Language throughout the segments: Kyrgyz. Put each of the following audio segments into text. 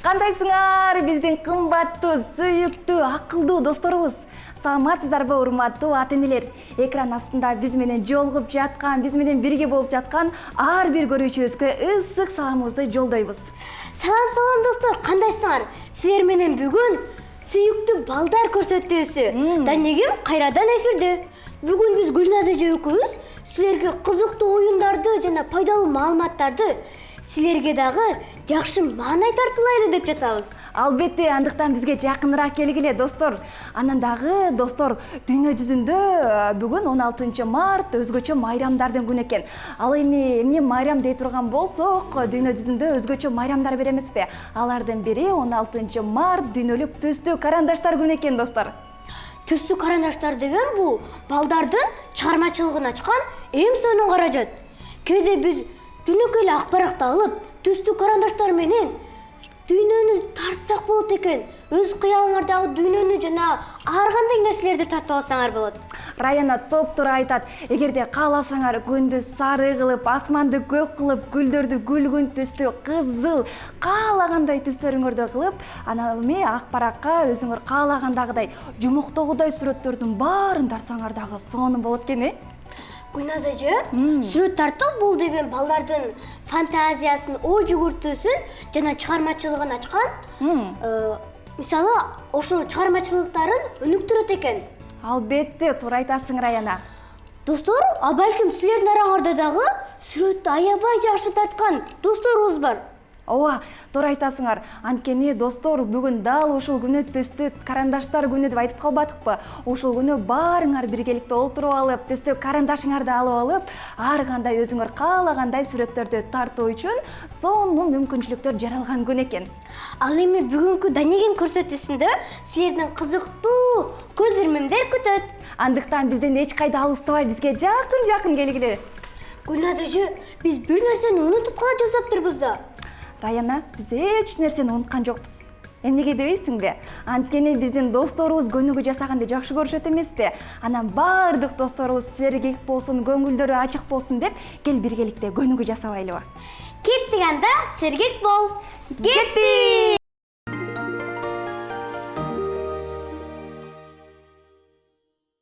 Кандайсыңар, биздин кымбаттуу, сүйүктүү, акылдуу досторубуз? Саламатсыздарбы, урматтуу ата-энелер? Экран астында биз менен жолугуп жаткан, биз менен бирге болуп жаткан ар бир көрүүчүбүзгө ысык саламыбызды жолдойбуз. Салам достор, кандайсыңар? Силер менен бүгүн сүйүктүү балдар көрсөтүүсү Данегим кайрадан эфирде. Бүгүн биз Гүлназ эже экөөбүз силерге кызыктуу оюндарды жана пайдалуу маалыматтарды, силерге дагы жакшы маанай тартуулайлы деп жатабыз. Албетте, андыктан бизге жакыныраак келгиле достор. Анан дагы достор, дүйнө жүзүндө бүгүн 16 март өзгөчө майрамдардын күнү экен. Ал эмне майрам дей турган болсок, дүйнө жүзүндө өзгөчө майрамдар бар эмеспи? Алардын бири 16 март дүйнөлүк түстүү карандаштар күнү экен достор. Түстүү карандаштар деген бул балдардын чыгармачылыгын ачкан эң сонун каражат. Кээде биз жөнөкөй эле ак баракты алып, түстүү карандаштар менен дүйнөнү тартсак болот экен. Өз кыялыңардагы дүйнөнү жана ар кандай нерселерди тартып алсаңар болот. Раяна топ-туура айтат. Эгерде кааласаңар күндү сары кылып, асманды көк кылып, гүлдөрдү гүлгүн түстүү, кызыл, каалагандай түстөрүңөрдү кылып, анан эми ак баракка өзүңөр каалагандагыдай жумуктогудай сүрөттөрдүн баарын тартсаңар дагы сонун болот экен, Гүлназ эже, сүрөт тартуу бул деген балдардын фантазиясын, ой жүгүртүүсүн жана чыгармачылыгын ачкан. Мисалы, ошол чыгармачылыктарын өнүктүрөт экен. Албетте, туура айтасың, Раяна. Достор, а балким силердин араңарда дагы сүрөттү аябай жакшы тарткан досторубуз бар. Ооба, туура айтасыңар. Анткени достор, бүгүн дал ушул күнү түстүү карандаштар күнү деп айтып калбадыкпы? Ушул күнү баарыңар биргеликте олтуруп алып, түстүү карандашыңарды алып алып, ар кандай өзүңөр каалагандай сүрөттөрдү тартуу үчүн сонун мүмкүнчүлүктөр жаралган күн экен. Ал эми бүгүнкү Данегим көрсөтүүсүндө силердин кызыктуу көз ирмемдер күтөт. Андыктан бизден эч кайда алыстабай, бизге жакын келгиле. Гүлназ эже, биз бир нерсени унутуп кала жаздаптырбыз да. Раяна, биз эч нерсени унуткан жокпуз. Эмнеге дебейсиңби? Анткени биздин досторубуз көнүгүү жасаганды жакшы көрүшөт эмеспи? Анан баардык досторубуз сергек болсун, көңүлдөрү ачык болсун деп, кел биргеликте көнүгүү жасабайлыбы? Кеттик анда, сергек бол. Кеттик!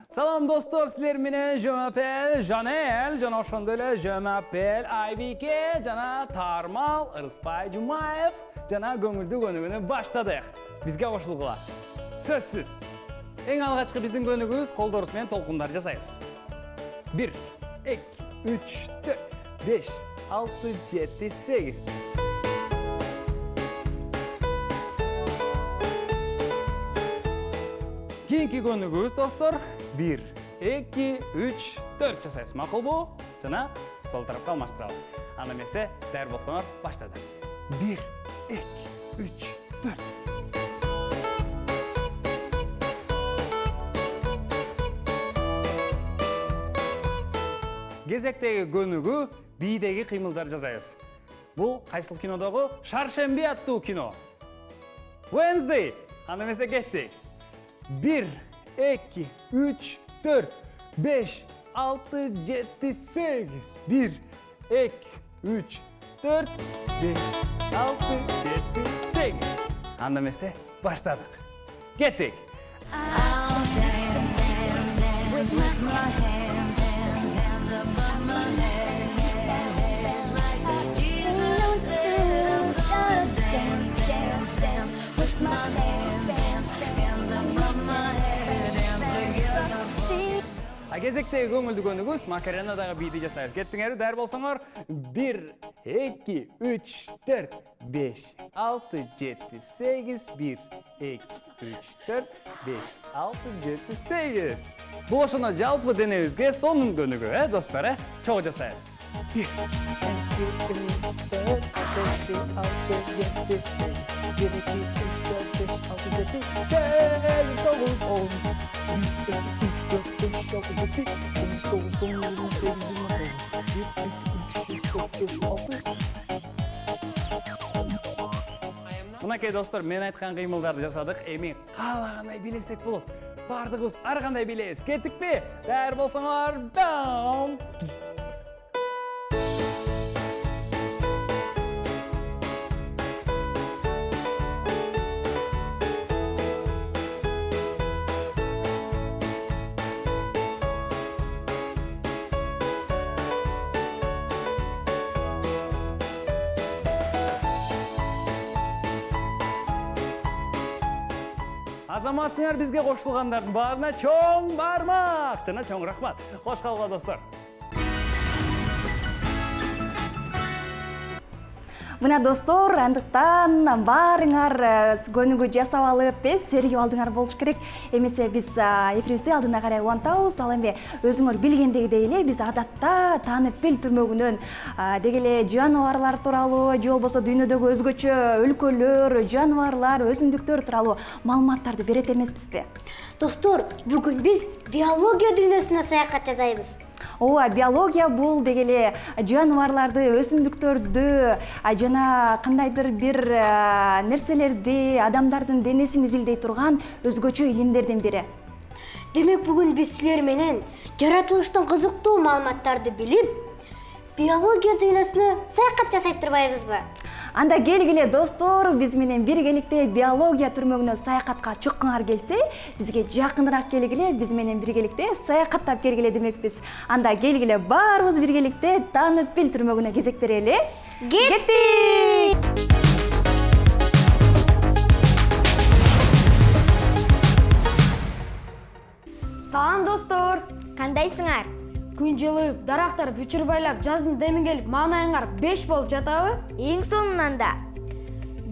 Салам достор, силер менен Жөмапел, Жанел, жана ошондой эле Жөмапел, Айбике, жана Тармал, Ырыспай Жумаев, жана көңүлдүү көнүгүүнү баштадык. Бизге кошулгула. Сөзсүз. Эң алгачкы биздин көнүгүүбүз колдорубуз менен толкундар жасайбыз. 1, 2, 3, 4, 5, 6, 7, 8. Кийинки көнүгүүбүз достор 1, 2, 3, 4 жасайбыз. Макулбу? Жана сол тарапка алмаштырабыз. Аны эмесе, даяр болсоңор баштадык. 1, 2, 3, 4. Кезектеги көнүгүү бийдеги кыймылдар жасайбыз. Бул кайсыл кинодогу? Шаршемби аттуу кино. Wednesday. Аны эмесе кеттик. 1, 2, 3, 4, 5, 6, 7, 8. 1, 2, 3, 4, 5, 6, 7, 8. Анда эмесе баштадык. Кеттик. Кезектеги көңүлдүү көнүгүүбүз Макаренадагы бийди жасайбыз. Кеттиңер, даяр болсоңор 1, 2, 3, 4, 5, 6, 7, 8. 1, 2, 3, 4, 5, 6, 7, 8. Бул ошондо жалпы денебизге сонун көнүгүү, достор, чогуу жасайбыз. 1, 2, 3, 4, 5, 6, 7, 8. 1, 2, 3, 4, 5, 6, 7, 8. 9, 10. Мынакей достор, мен айткан кыймылдарды жасадык. Эми каалагандай билесек болот. Бардыгыбыз ар кандай билебиз. Кеттикпи? Даяр болсоңор, даун. Азаматсыңар бізге қосылғандардың барына чоң бармақ. Жана чоң рахмат. Қош қалға достар. Мына достор, андыктан баарыңар көнүгүү жасап алып, серип алдыңар болуш керек. Эмесе биз эфирибизди алдына карай улантабыз. Ал эми өзүңөр билгендегидей эле биз адатта таанып бил түрмөгүнөн деги эле жаныбарлар тууралуу, же болбосо дүйнөдөгү өзгөчө өлкөлөр, жаныбарлар, өсүмдүктөр тууралуу маалыматтарды берет эмеспизби? Достор, бүгүн биз биология дүйнөсүнө саякат жасайбыз. Ооба, биология бул деги эле жаныбарларды, өсүмдүктөрдү жана кандайдыр бир нерселерди, адамдардын денесин изилдей турган өзгөчө илимдердин бири. Демек бүгүн биз силер менен жаратылыштын кызыктуу маалыматтарды билип, биология дүйнөсүнө саякат жасай турбайбызбы? Анда келгиле достор, биз менен биргеликте биология түрмөгүнө саякатка чыккыңар келсе, бизге жакыныраак келгиле, биз менен биргеликте саякаттап келгиле демекпиз. Анда келгиле баарыбыз биргеликте таанып бил түрмөгүнө кезек берели. Кеттик! Салам достор. Кандайсыңар? Күн жылып, дарактар бүчүр байлап, жаздын деми келип, маанайыңар 5 болуп жатабы? Эң сонунан да.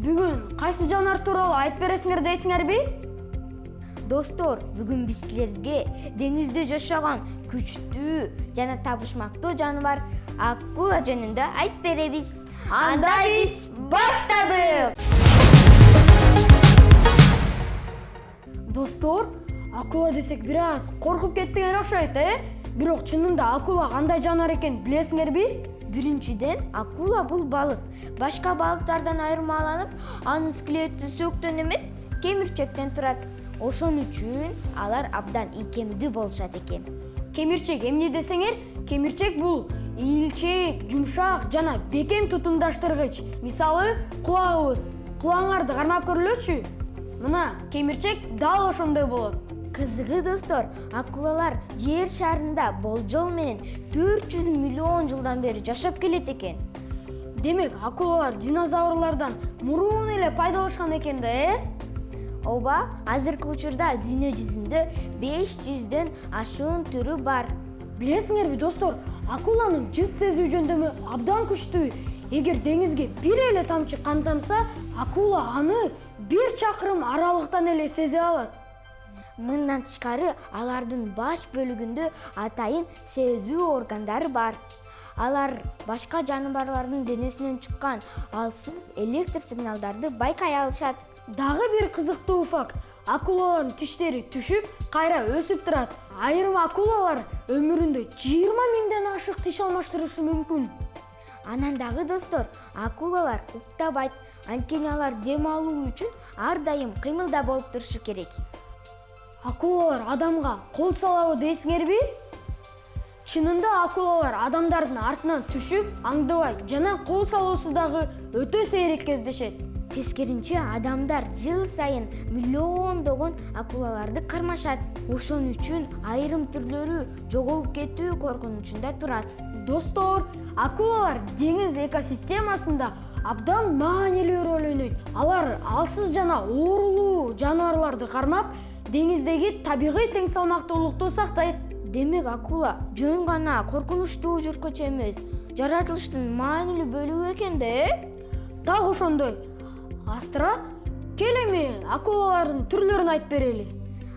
Бүгүн кайсы жанар тууралуу айтып бересиңер дейсиңерби? Достор, бүгүн биз силерге деңизде жашаган күчтүү жана табышмактуу жаныбар акула жөнүндө айтып беребиз. Анда биз баштадык. Достор, акула десек бир аз коркуп кеттиңер окшойт, Бирок чынында акула кандай жанар экенин билесиңерби? Биринчиден, акула бул балык. Башка балыктардан айырмаланып, анын скелети сөктөн эмес, кемирчектен турат. Ошон үчүн алар абдан ийкемдүү болушат экен. Кемирчек эмне десеңер? Кемирчек бул ийилчээк, жумшак жана бекем тутумдаштыргыч. Мисалы, кулагыбыз. Кулагыңарды кармап көрүлөчү. Мына кемирчек дал ошондой болот. Кызыгы достор, акулалар жер шарында болжол менен 400 миллион жылдан бери жашап келет экен. Демек, акулалар динозаврлардан мурун эле пайдалашкан экен да, Ооба, азыркы учурда дүйнө жүзүндө 500дөн ашуун түрү бар. Билесиңерби достор, акуланын жыт сезүү жөндөмү абдан күчтүү. Эгер деңизге бир эле тамчы кан тамса, акула аны 1 чакырым аралыктан эле сезе алат. Мындан тышкары, алардын баш бөлүгүндө атайын сезүү органдары бар. Алар башка жаныбарлардын денесинен чыккан алсыз электр сигналдарды байкай алышат. Дагы бир кызыктуу факт. Акулалардын тиштери түшүп, кайра өсүп турат. Айрым акулалар өмүрүндө 20 миңден ашык тиш алмаштырышы мүмкүн. Анан дагы достор, акулалар уктабайт, анткени алар дем алуу үчүн ар дайым кыймылда болуп турушу керек. Акулалар адамга кол салабы дейсиңерби? Чынында акулалар адамдардын артынан түшүп, аңдыбай жана кол салуусу дагы өтө сейрек кездешет. Тескеринче, адамдар жыл сайын миллиондогон акулаларды кармашат. Ошон үчүн айрым түрлөрү жоголуп кетүү коркунучунда турат. Достор, акулалар деңиз экосистемасында абдан маанилүү роль ойнойт. Алар алсыз жана оорулуу жаныбарларды кармап, деңиздеги табигый тең салмактуулукту сактайт. Демек, акула жөн гана коркунучтуу жырткыч эмес, жаратылыштын маанилүү бөлүгү экен да, Так ошондой. Астра, кел эми акулалардын түрлөрүн айтып берели.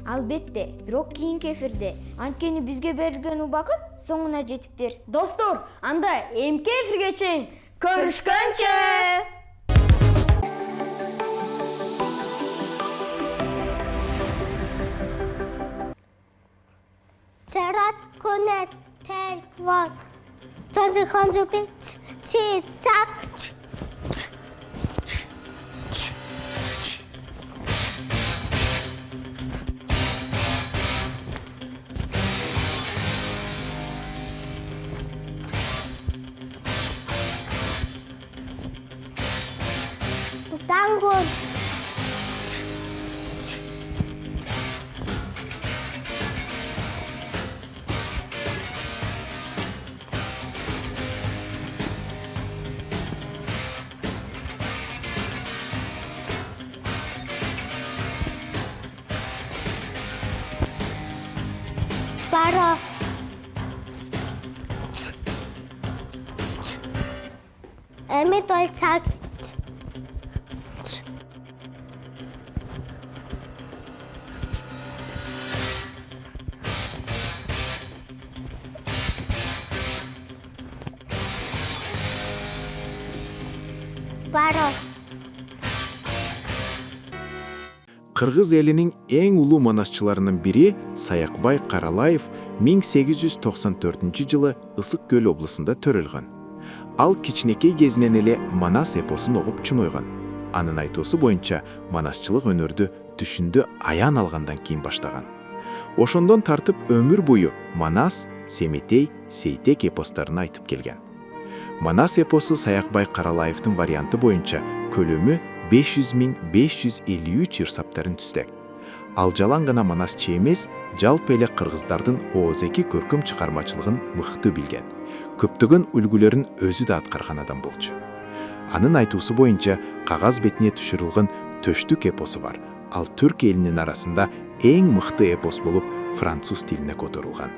Албетте, бирок кийинки эфирде. Анткени бизге берилген убакыт соңуна жетиптир. Достор, анда эмки эфирге чейин көрүшкөнчө. Cerrat konet telkvan. Tazı kanzu bit çiçak. Tangun. damit sagt. Баро. Кыргыз элинин эң улуу манасчыларынын бири Саякбай Каралаев 1894 жылы Ысык Көл облусунда төрөлгөн. Ал кичинекей кезинен эле манас эпосун угуп чунойгон. Анын айтуусу боюнча манасчылык өнөрдү түшүндө аян алгандан кийин баштаган. Ошондон тартып өмүр бою Манас, Семетей, Сейтек эпостарын айтып келген. Манас эпосу Саякбай Каралаевдин варианты боюнча көлөмү 500.553 ырсаптарын түстөк. Ал жалаң гана манасчы эмес, жалпы эле кыргыздардын оозеки көркөм чыгармачылыгын мыкты билген. Көптөгөн үлгүлөрүн өзү да аткарган адам болчу. Анын айтуусу боюнча кагаз бетине түшүрүлгөн Төштүк эпосу бар. Ал түрк элинин арасында эң мыкты эпос болуп, француз тилине которулган.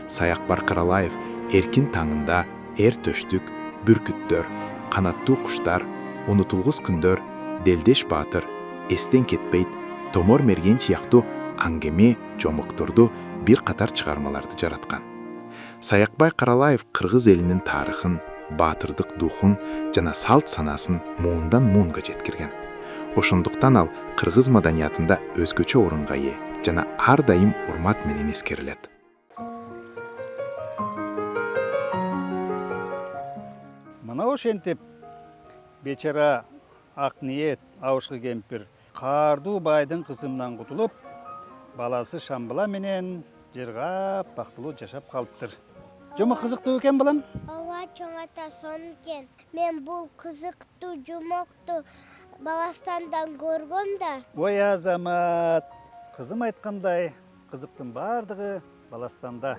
Саякбай Каралаев Эркин таңында, Эр төштүк, Бүркүттөр, Канаттуу куштар, Унутулгус күндөр, Делдеш баатыр, Эстен кетпейт, Томор мерген сыяктуу аңгеме, жомокторду бир катар чыгармаларды жараткан. Саякбай Каралаев кыргыз элинин тарыхын, баатырдык духун жана салт санасын муундан муунга жеткирген. Ошондуктан ал кыргыз маданиятында өзгөчө орунга ээ жана ар дайым урмат менен эскерилет. Мына ошентип бечара ак ниет абышкы кемпир каардуу байдын кызымынан кутулуп, баласы Шамбала менен жыргап бактылуу жашап калыптыр. Жомок кызыктуу экен балам? Ооба, чоң ата, сонун экен. Мен бул кызыктуу жомокту баластандан көргөм да. Ой Азамат, кызым айткандай, кызыктын бардыгы баластанда.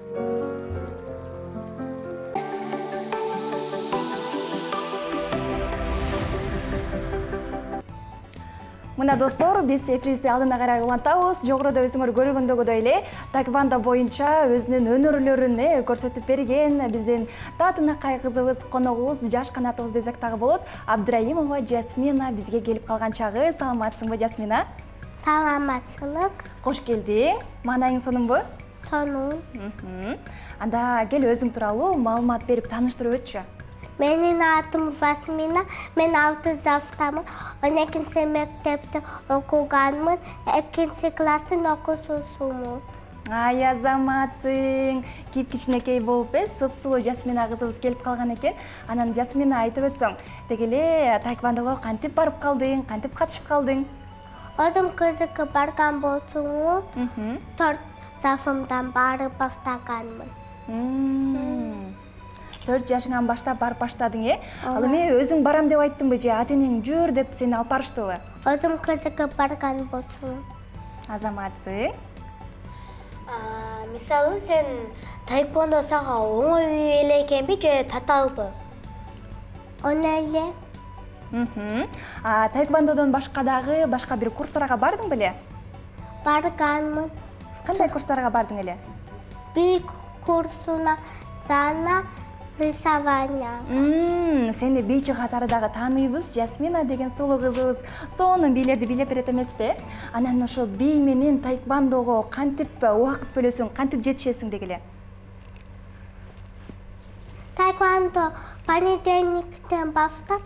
Мына достор, биз эфирибизди алдына карай улантабыз. Жогоруда өзүңөр көргөндөгүдөй эле таэквондо боюнча өзүнүн өнөрлөрүн көрсөтүп берген биздин татынакай кызыбыз, коногубуз, жаш канатыбыз десек дагы болот. Абдраимова Жасмина бизге келип калган чагы. Саламатсыңбы, Жасмина? Саламатчылык. Кош келдиң. Маанайың сонунбу? Сонун. Анда кел өзүң тууралуу маалымат берип тааныштырып өтчү. Менин атым Жасмина, мен 6 жаштамын, 12 мектепте окуганмын, 2 класстын окуучусумун. Ай, азаматсың. Кичинекей болуп супсулуу Жасмина кызыбыз келип калган экен. Анан Жасмина айтып өтсөң, деги эле таэквондого кантип барып калдың, кантип катышып калдың? Өзүм кызыкка барган болсоңу, 4 жашымдан барып баштаганмын. 4 жашыңан баштап барып баштадың, Ал эми өзүң барам деп айттыңбы же ата-энең жүр деп сени алып барыштыбы? Өзүм кызыкка барган болсоң. Азаматсың. Мисалы сен таэквондо сага оңой эле экенби же татаалбы? Оңой эле. Таэквондодон башка дагы башка бир курстарга бардың беле? Барганмын. Кандай курстарга бардың эле? Bir курсуна сана рисования. Сени бийчи катары дагы тааныйбыз. Жасмина деген сулуу кызыбыз сонун бийлерди бийлеп берет эмеспи? Анан ошо бий менен таэквондого кантип убакыт бөлөсүң, кантип жетишесиң дегиле? Таэквондо понедельниктен баштап,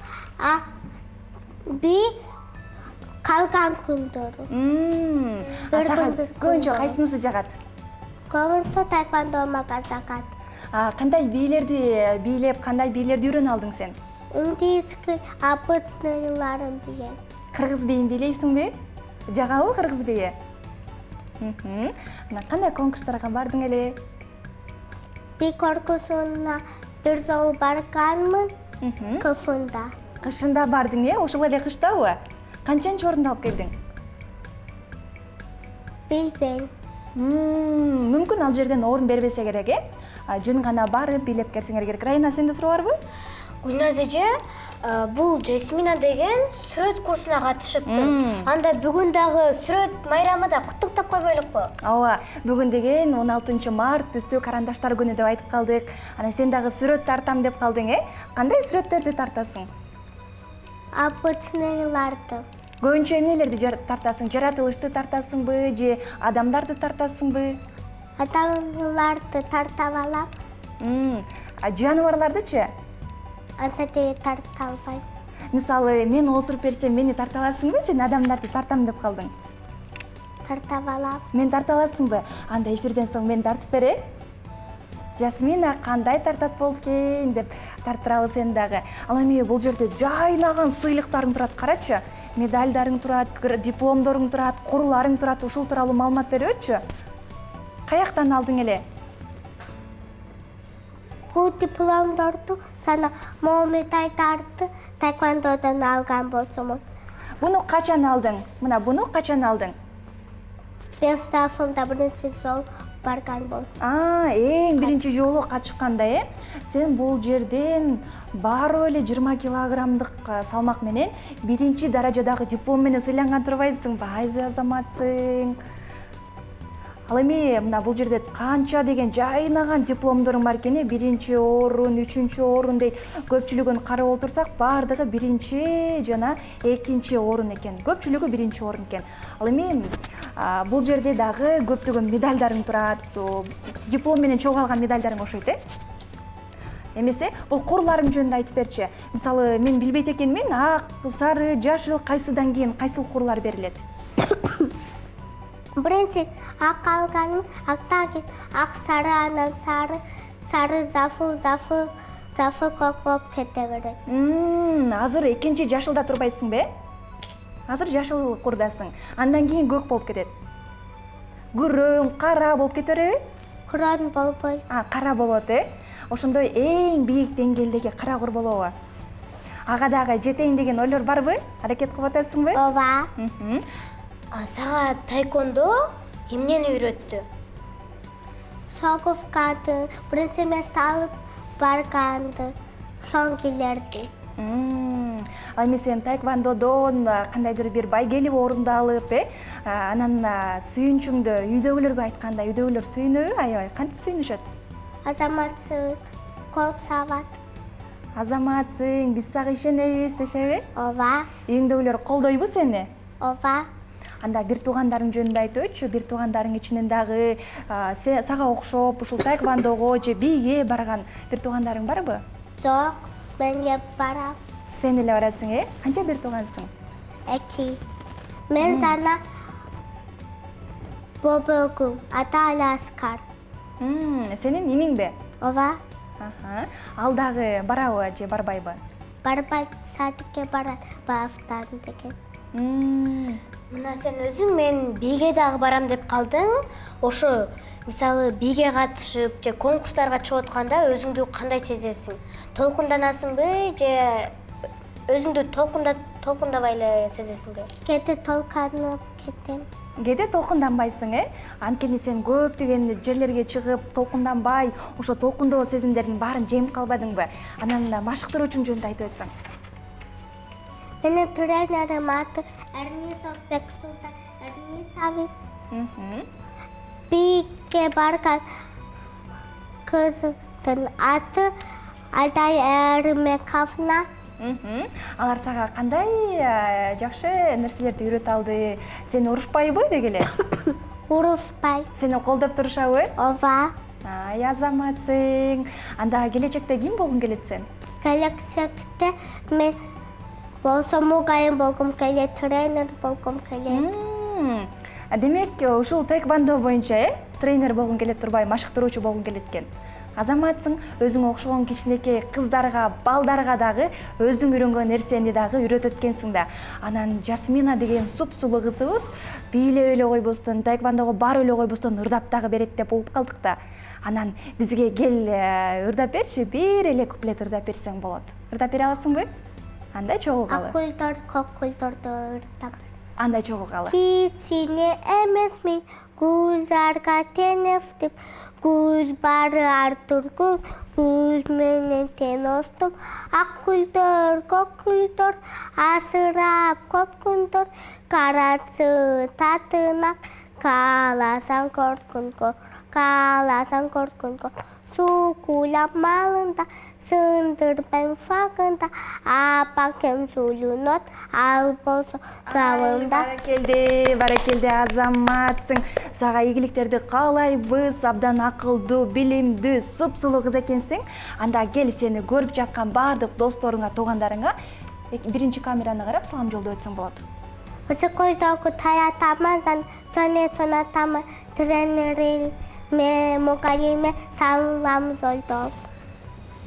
би калган күндөрү. Сага көбүнчө кайсынысы жагат? Көбүнчө таэквондо мага жагат. Кандай бийлерди бийлеп, кандай бийлерди үйрөнүп алдың сен? Индийский обычныйларын билем. Кыргыз бийин бийлейсиңби? Жагабы кыргыз бийи? Анан кандай конкурстарга бардың эле? Би конкурсуна бир жолу барганмын, кышында. Кышында бардың, ошол эле кыштабы? Канчанчы орунду алып келдиң? Билбейм. Мүмкүн ал жерден орун бербесе керек, Жөн гана барып бийлеп келсеңер керек. Райна, сенде суроо барбы? Гүлназ эже бул Жасмина деген сүрөт курсуна катышыптыр. Анда бүгүн дагы сүрөт майрамында куттуктап койбойлукпу? Ооба, бүгүн деген 16 март түстүү карандаштар күнү деп айтып калдык. Анан сен дагы сүрөт тартам деп калдың, Кандай сүрөттөрдү тартасың? Апыцныларды. Көбүнчө эмнелерди тартасың? Жаратылышты тартасыңбы же адамдарды тартасыңбы? Адамдарды тартап алам. Жаныбарлардычы? Ансате тарта албайм. Мисалы, мен олтуруп берсем, мени тарта аласыңбы? Сен адамдарды тартам деп калдың. Тартап алам. Мен тарта аласыңбы? Анда эфирден соң мен тартып бере. Жасмина кандай тартат болду экен деп тартыралы сен дагы. Ал эми бул жерде жайнаган сыйлыктарың турат, карачы. Медальдарың турат, дипломдоруң турат, куруларың турат. Ушул тууралуу маалымат берип өтчү. Каяктан алдың эле? Бул дипломдорду сана Момедайларды таэквондодон алган болсомун. Буну качан алдың? Мына буну качан алдың? Бевсафымда биринчи жол барган болсом. Эң биринчи жолу качканда, Сен бул жерден баары эле 20 килограммдык салмак менен биринчи даражадагы диплом менен сыйланган турбайсыңбы? Айзы азаматсың. Ал эми мына бул жерде канча деген жайнаган дипломдорум бар экен, биринчи орун, үчүнчү орун дейт. Көпчүлүгүн карап отурсак, баардыгы биринчи жана экинчи орун экен. Көпчүлүгү биринчи орун экен. Ал эми бул жерде дагы көптөгөн медальдарың турат. Диплом менен чогуу алган медальдарың окшойт, Эмесе, бул куруларың жөнүндө айтып берчи. Мисалы, мен билбейт экенмин, ак, сары, жашыл кайсыдан кийин кайсыл курулар берилет? Биринчи ак алганым, актан кийин ак, сары, анан сары, зафыл көк болуп кете берет. Азыр экинчи жашылда турбайсыңбы? Азыр жашыл курдасың. Андан кийин көк болуп кетет. Күрөң, кара болуп кете береби? Куран болбойт. Кара болот, Ошондой эң бийик деңгээлдеги кара кур болобу? Ага дагы жетейин деген ойлор барбы? Аракет кылып атасыңбы? Ооба. Сага таэквондо эмнени үйрөттү? Согувганды, биринчи месте алып барганды, соңгилерди. Ал эми сен таэквондодон кандайдыр бир байгелип орунду алып, анан сүйүнчүңдү үйдөгүлөргө айтканда, үйдөгүлөр сүйүнөбү, аябай кантип сүйүнүшөт? Азаматсың, кол сабат. Азаматсың, биз сага ишенебиз дешеби? Ооба. Үйүңдөгүлөр колдойбу сени? Ооба. Анда бир туугандарың жөнүндө айтып өтчү, бир туугандарың ичинен дагы сага окшоп ушул таэквондого же бийге барган бир туугандарың барбы? Жок, менге барам. Сен эле барасың, Канча бир туугансың? 2. Мен жана бобогум, ата Аляскар. Сенин иниңби? Ооба. Ал дагы барабы же барбайбы? Барбайт, садикке барат, бафтан деген. Мына сен өзүң мен бийге дагы барам деп калдың. Ошо мисалы бийге катышып же конкурстарга чыгып атканда өзүңдү кандай сезесиң? Толкунданасыңбы же өзүңдү толкундабай эле сезесиңби? Кээде толкунуп кетем. Кээде толкунданбайсың, Анткени сен көптөгөн жерлерге чыгып, толкунданбай, ошо толкундоо сезимдердин баарын жеңип калбадыңбы? Анан машыктыруучуң жөнүндө айтып өтсөң. Менин тренерим аты Эрнисовбек Султан Эрнисович. Бийге барган кыздын аты Айдай Эрмековна. Алар сага кандай жакшы нерселерди үйрөтө алды? Сени урушпайбы деги эле? Урушпай. Сени колдоп турушабы? Ооба. Ай, азаматсың. Анда келечекте ким болгуң келет сен? Келечекте мен болсом мугайым болгум келет, тренер болгум келет. Демек, ушул таэквондо боюнча, тренер болгуң келет турбай, машыктыруучу болгуң келет экен. Азаматсың, өзүң окшогон кичинекей кыздарга, балдарга дагы өзүң үйрөнгөн нерсени дагы үйрөтөт экенсиң да. Анан Жасмина деген супсулуу кызыбыз бийлеп эле койбостон, таэквондого барып эле койбостон ырдап дагы берет деп угуп калдык да. Анан бизге кел ырдап берчи, бир эле куплет ырдап берсең болот. Ырдап бере аласыңбы? Андай чогуу калы. Ак гүлдөр, көк гүлдөрдү ырдап. андай чогулгалы. Кичине эмесмин гүлзарга тенефтим, гүл бары артургул, гүл менен тең остум. Ак гүлдөр, көк гүлдөр, асырап көп күндөр, карасы татынак, кааласаң көркүн көр, кааласаң көркүн көр. Суу кулап малында, сындырбайм фагында, апакем сулунот, ал болсо завымда. Баракелде, азаматсың. Сага ийгиликтерди каалайбыз. Абдан акылдуу, билимдүү, сыпсылуу кыз экенсиң. Анда кел сени көрүп жаткан баардык досторуңа, туугандарыңа биринчи камераны карап салам жолдоо өтсөң болот. Высокойдогу тая тамазан, соне сонатама, тренерил, мукалиме салам жолдоо.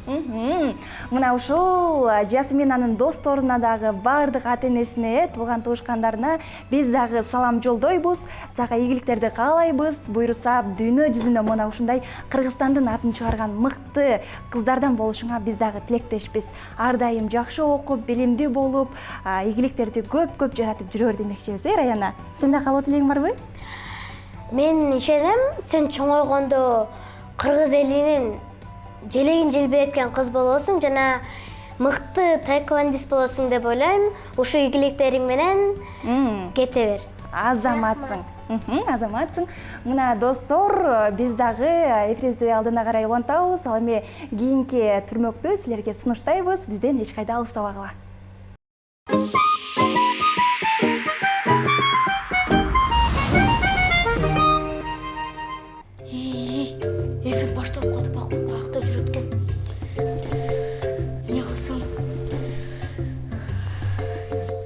Мына ушул Жасминанын досторуна дагы, баардык ата-энесине, тууган туушкандарына биз дагы салам жолдойбуз. Сага ийгиликтерди каалайбыз. Буйруса дүйнө жүзүндө мына ушундай Кыргызстандын атын чыгарган мыкты кыздардан болушуңа биз дагы тилектешпиз. Ар дайым жакшы окуп, билимдүү болуп, ийгиликтерди көп жаратып жүрөр демекчибиз. Раяна, сенде калуу тилегиң барбы? Мен ишенем, сен чоңойгондо кыргыз элинин желегин желбиреткен кыз болосуң жана мыкты таэквондист болосуң деп ойлойм. Ушул ийгиликтериң менен кете бер. Азаматсың. Азаматсың. Мына достор, биз дагы эфирибизди алдына карай улантабыз. Ал эми кийинки түрмөктү силерге сунуштайбыз. Бизден эч кайда алыстабагыла. Эфир башталып калды, бак бул каякта жүрөт экен. Эмне кылсам?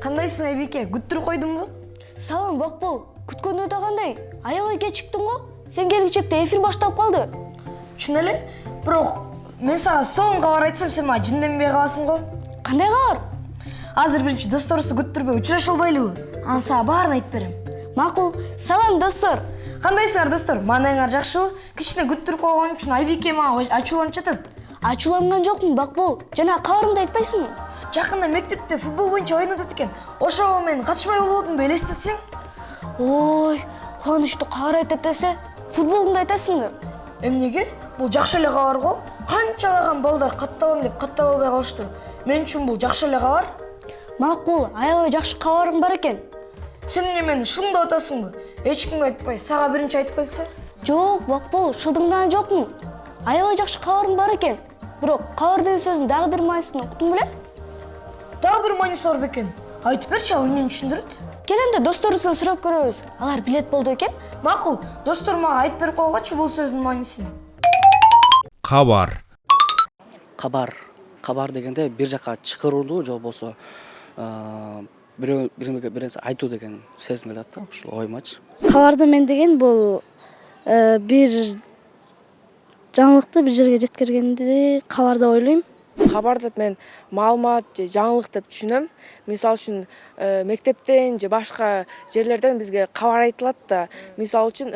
Кандайсың Айбике? Күттүрүп койдуңбу? Салам Бакбол. Күткөн өтө кандай? Аябай кечиктиң го? Сен келгичекте эфир башталып калды. Чын эле? Бирок мен сага сонун кабар айтсам, сен мага жинденбей каласың го. Кандай кабар? Азыр биринчи досторубузду күттүрбөй учурашып албайлыбы? Анан сага баарын айтып берем. Макул. Салам достор. Кандайсыңар достор? Маанайыңар жакшыбы? Кичине күттүрүп койгон үчүн Айбике мага ачууланып жатат. Ачууланган жокмун Бакбол. Жана кабарыңды айтпайсыңбы? Жакында мектепте футбол боюнча оюн өтөт экен. Ошого мен катышпай болбодумбу, элестетсең? Ой, кубанычтуу кабар айтат десе, футболунду айтасың да. Эмнеге? Бул жакшы эле кабар го. Канчалаган балдар катталам деп каттала албай калышты. Мен үчүн бул жакшы эле кабар. Макул, аябай жакшы кабарың бар экен. Сен мени шылдап атасыңбы? Эч кимге айтпай, сага биринчи айтып келсе? Жок, Бакбол, шылдыңдан жокмун. Аябай жакшы кабарың бар экен. Бирок кабар деген сөздүн дагы бир маанисин уктуң беле? Дагы бир мааниси бар бекен. Айтып берчи, ал эмнени түшүндүрөт? Келенде досторубуздан сурап көрөбүз. Алар билет болду экен. Макул, достор мага айтып берип койгочу бул сөздүн маанисин. Кабар. Кабар дегенде бир жака чакырууда же болбосо бирөө нерсе айтуу деген сезим келет да, ушул оймачы. Кабарды мен деген бул бир жаңылыкты бир жерге жеткиргенди кабар деп ойлойм. Кабар деп мен маалымат же жаңылык деп түшүнөм. Мисалы үчүн мектептен же башка жерлерден бизге кабар айтылат да. Мисалы үчүн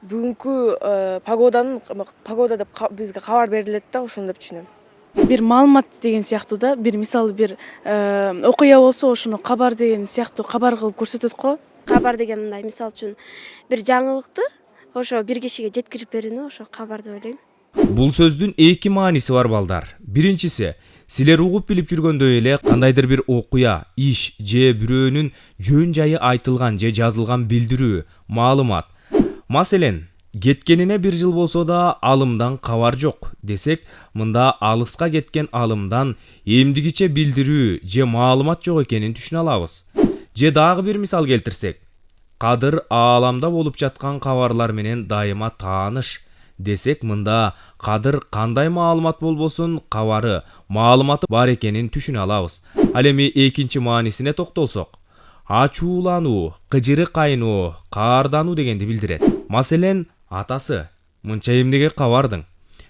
бүгүнкү погода деп бизге кабар берилет да, ошону деп түшүнөм. Бир маалымат деген сыяктуу да, бир мисалы бир окуя болсо ошону кабар деген сыяктуу кабар кылып көрсөтөт го. Кабар деген мындай, мисалы үчүн бир жаңылыкты ошо бир кишиге жеткирип берүүнү ошо кабар деп ойлойм. Бул сөздүн эки мааниси бар балдар. Биринчиси, силер угуп билип жүргөндөй эле кандайдыр бир окуя, иш же бирөөнүн жөн жайы айтылган же жазылган билдирүү, маалымат. Маселен, кеткенине 1 жыл болсо да алымдан кабар жок десек, мында алыска кеткен алымдан эмдигиче билдирүү же маалымат жок экенин түшүнө алабыз. Же дагы бир мисал келтирсек, Кадыр ааламда болуп жаткан кабарлар менен дайыма тааныш десек, мында Кадыр кандай маалымат болбосун кабары, маалыматы бар экенин түшүнө алабыз. Ал эми экинчи маанисине токтолсок, ачуулануу, кыжыры кайноо, каардануу дегенди билдирет. Маселен, атасы, мынча эмнеге кабардың?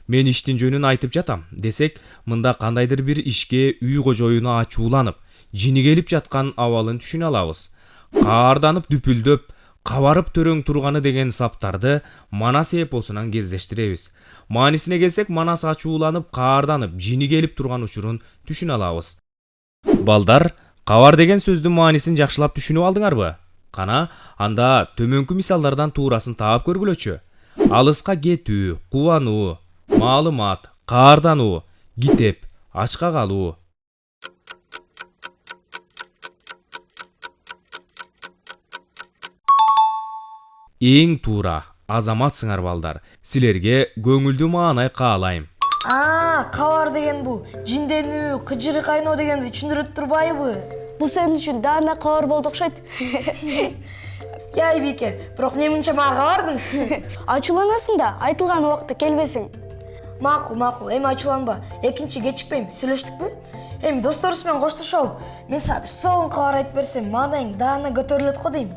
Мен иштин жөнүн айтып жатам десек, мында кандайдыр бир ишке үй кожоюну ачууланып, жини келип жаткан абалын түшүнө алабыз. Каарданып дүпүлдөп, кабарып төрөң турганы деген саптарды Манас эпосунан кездештиребиз. Маанисине келсек, Манас ачууланып, каарданып, жини келип турган учурун түшүнө алабыз. Балдар, Кабар деген сөздүн маанисин жакшылап түшүнүп алдыңарбы? Кана, анда төмөнкү мисалдардан туурасын таап көргүлөчү. Алыска кетүү, кубануу, маалымат, каардануу, китеп, ачка калуу. Эң туура, азаматсыңар балдар. Силерге көңүлдүү маанай каалайм. Кабар деген бул жинденүү, кыжыры кайноо дегенди түшүндүрүп турбайбы? Бул сен үчүн даана кабар болду окшойт. Я Айбике, бирок эмне мага кабардың? Ачууланасың да, айтылган убакытта келбесиң. Макул, эми ачууланба. Экинчи кечикпейм, сүйлөштүкпү? Эми досторубуз менен коштошолуп, мен сага бир сонун кабар айтып берсем, маанайың даана көтөрүлөт го дейм.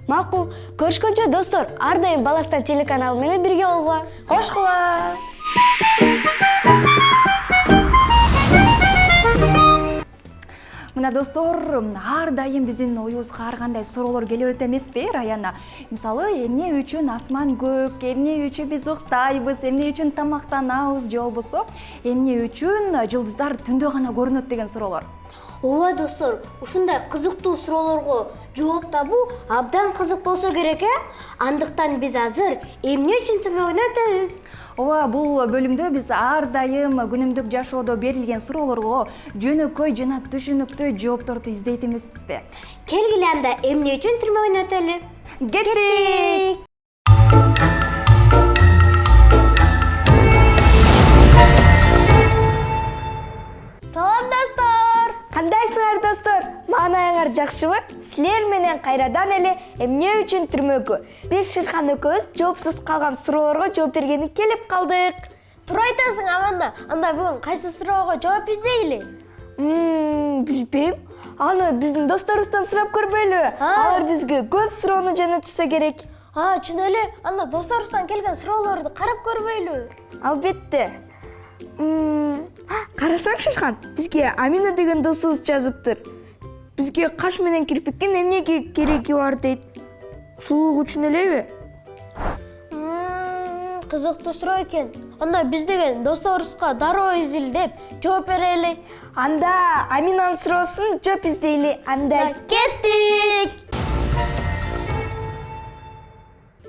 Макул, көрүшкөнчө достор, ар дайым Баластан телеканалы менен бирге болгула. Кошкула. Мына достор, ар дайым биздин оюбузга ар кандай суроолор келе берет эмеспи, Раяна? Мисалы, эмне үчүн асман көк, эмне үчүн биз уктайбыз, эмне үчүн тамактанабыз, же болбосо эмне үчүн жылдыздар түндө гана көрүнөт деген суроолор. Ооба достор, ушундай кызыктуу суроолорго жооп табуу абдан кызык болсо керек, Андыктан биз азыр эмне үчүн тымагын өтөбүз. Ооба, бул бөлүмдө биз ар дайым күнүмдүк жашоодо берилген суроолорго жөнөкөй жана түшүнүктүү жоопторду издейт эмеспизби? Келгиле анда эмне үчүн тымагын өтөлү? Кеттик! Салам достор! Кандайсыңар достор? Маанайыңар жакшыбы? Силер менен кайрадан эле эмне үчүн түрмөгү? Биз Шырхан экөөбүз жоопсуз калган суроолорго жооп бергени келип калдык. Туура айтасың, Аманда. Анда бүгүн кайсы суроого жооп издейли? Билбейм. Аны биздин досторубуздан сурап көрбөйлүбү? Алар бизге көп суроону жөнөтүшсө керек. Чын эле. Анда досторубуздан келген суроолорду карап көрбөйлүбү? Албетте. Карасаң, Шырхан, бизге Амина деген досубуз жазыптыр. Бизге каш менен кирпиктин эмнеге кереги бар дейт? Сулуулук үчүн элеби? Кызыктуу суроо экен. Анда биз деген досторубузга дароо изилдеп жооп берели. Анда Аминанын суроосун жооп издейли. Анда кеттик.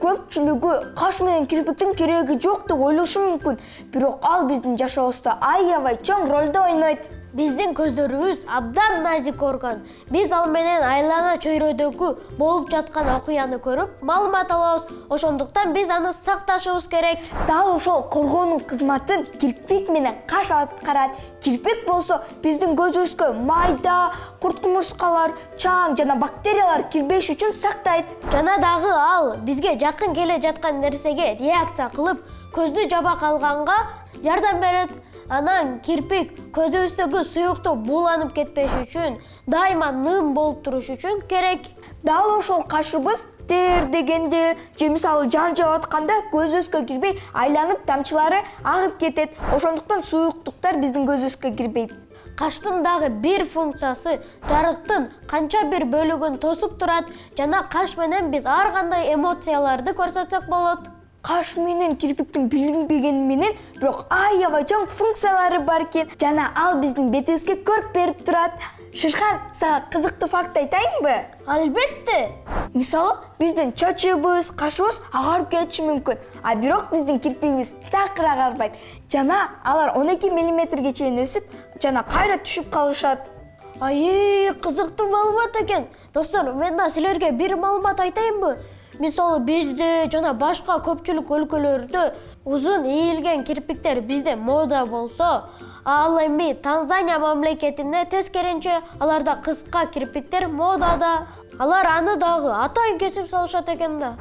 Көпчүлүгү каш менен кирпиктин кереги жок деп ойлошу мүмкүн, бирок ал биздин жашообузда аябай чоң ролду ойнойт. Биздин көздөрүбүз абдан назик орган. Биз ал менен айлана чөйрөдөгү болуп жаткан окуяны көрүп, маалымат алабыз. Ошондуктан биз аны сакташыбыз керек. Дал ошол коргоонун кызматын кирпик менен каш аткарат. Кирпик болсо биздин көзүбүзгө майда, курт-кумурскалар, чаң жана бактериялар кирбеш үчүн сактайт. Жана дагы ал бизге жакын келе жаткан нерсеге реакция кылып, көздү жаба калганга жардам берет. Анан кирпик көзүбүздөгү суюктук бууланып кетпеш үчүн, дайыма ным болуп туруш үчүн керек. Дал ошол кашыбыз тер дегенде, же мисалы жан жаап атканда көзүбүзгө кирбей айланып тамчылары агып кетет. Ошондуктан суюктуктар биздин көзүбүзгө кирбейт. Каштын дагы бир функциясы жарыктын канча бир бөлүгүн тосуп турат жана каш менен биз ар кандай эмоцияларды көрсөтсөк болот. Каш менен кирпиктин билинбегени менен, бирок аябай чоң функциялары бар экен жана ал биздин бетибизге көрк берип турат. Шырхан, сага кызыктуу факт айтайынбы? Албетте. Мисалы, биздин чачыбыз, кашыбыз агарып кетиши мүмкүн, а бирок биздин кирпигибиз такыр агарбайт. Жана алар 12 мм чейин өсүп, жана кайра түшүп калышат. Кызыктуу маалымат экен. Достор, мен да силерге бир маалымат айтайынбы? Мисалы, бизде жана башка көпчүлүк өлкөлөрдө узун ийилген кирпиктер бизде мода болсо, ал эми Танзания мамлекетинде тескеринче аларда кыска кирпиктер модада. Алар аны дагы атай кесип салышат экен да.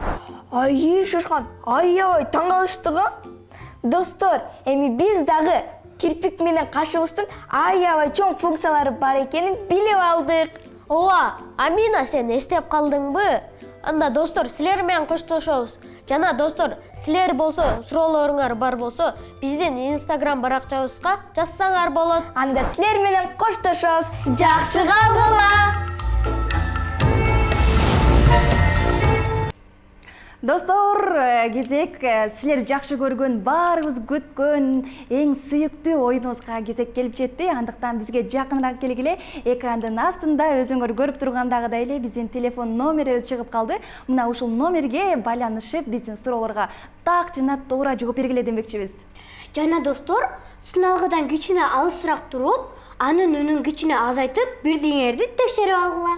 Шырхан, аябай таң калыштыгы. Достор, эми биз дагы кирпик менен кашыбыздын аябай чоң функциялары бар экенин билип алдык. Ооба, Амина, сен эстеп калдыңбы? Анда достор, силер менен коштошобуз. Жана достор, силер болсо, суроолоруңар бар болсо, биздин Instagram баракчабызга жазсаңар болот. Анда силер менен коштошобуз. Жакшы калгыла. Достор, кезек силер жакшы көргөн, баарыбыз күткөн эң сүйүктүү оюнубузга кезек келип жетти. Андыктан бизге жакыныраак келгиле. Экрандын астында өзүңөр көрүп тургандагыдай эле биздин телефон номерибиз чыгып калды. Мына ушул номерге байланышып биздин суроолорго так жана туура жооп бергиле демекчибиз. Жана достор, сыналгыдан кичине алысыраак туруп, анын үнүн кичине азайтып, бирдеңерди текшерип алгыла.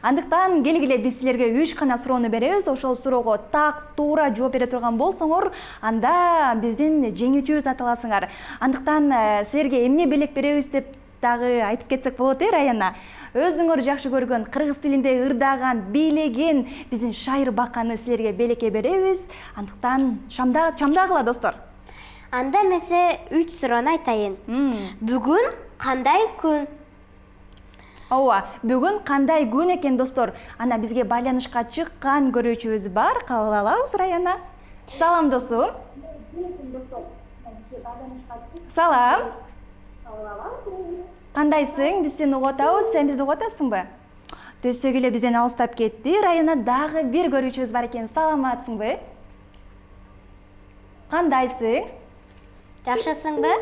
Андыктан келгиле биз силерге 3 гана суроону беребиз. Ошол суроого так туура жооп бере турган болсоңор, анда биздин жеңүүчүбүз аталасыңар. Андыктан силерге эмне белек беребиз деп дагы айтып кетсек болот, Раяна. Өзүңөр жакшы көргөн, кыргыз тилинде ырдаган, бийлеген биздин шайыр баканы силерге белекке беребиз. Андыктан чамдагыла достор. Анда эмесе 3 суроону айтайын. Бүгүн кандай күн? Ооба, бүгүн кандай күн экен достор? Ана бизге байланышка чыккан көрүүчүбүз бар. Кабыл алабыз, Раяна. Салам досум. Салам. Кандайсың? Биз сени угуп атабыз, сен бизди угуп атасыңбы? Десек эле бизден алыстап кетти. Раяна, дагы бир көрүүчүбүз бар экен. Саламатсыңбы? Кандайсың? Жакшысыңбы?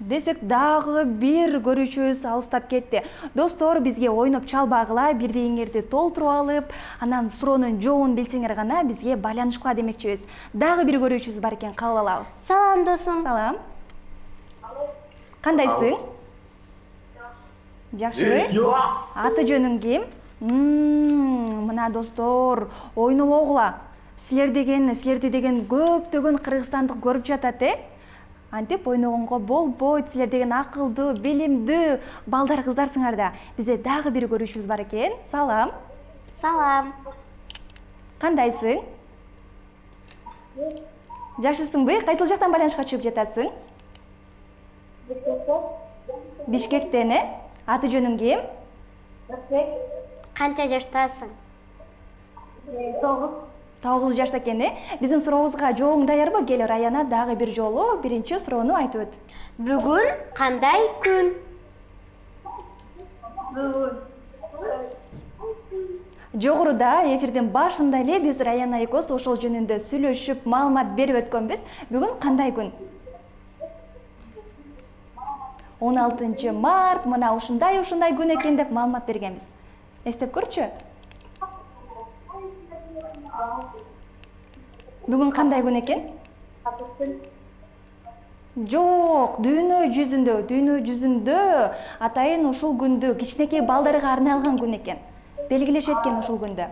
Десек дагы бир көрүүчүбүз алыстап кетти. Достор, бизге ойноп чалбагыла, бирдеңерди толтуруп алып, анан суроонун жообун билсеңер гана бизге байланышкыла демекчибиз. Дагы бир көрүүчүбүз бар экен, кабыл алабыз. Салам досум. Салам. Кандайсың? Жакшыбы? Аты жөнүң ким? Мына достор, ойнобогула. Силерди деген көптөгөн кыргызстандык көрүп жатат, Антип ойногонго болбойт, силер деген акылдуу, билимдүү балдар кыздарсыңар да. Бизде дагы бир көрүүчүбүз бар экен. Салам. Салам. Кандайсың? Жакшысыңбы? Кайсыл жактан байланышка чыгып жатасың? Бишкектен, Аты жөнүң ким? Канча жаштасың? 9 жашта экен, Биздин сурообузга жообуң даярбы? Кел, Раяна, дагы бир жолу биринчи суроону айтып өт. Бүгүн кандай күн? Жогоруда эфирдин башында эле биз Раяна экөөбүз ошол жөнүндө сүйлөшүп, маалымат берип өткөнбүз. Бүгүн кандай күн? 16 март, мына ушундай күн экен деп маалымат бергенбиз. Эстеп көрчү? Бүгүн кандай күн экен? Жок, дүйнө жүзүндө атайын ушул күндү кичинекей балдарга арналган күн экен. Белгилешет экен ушул күндө.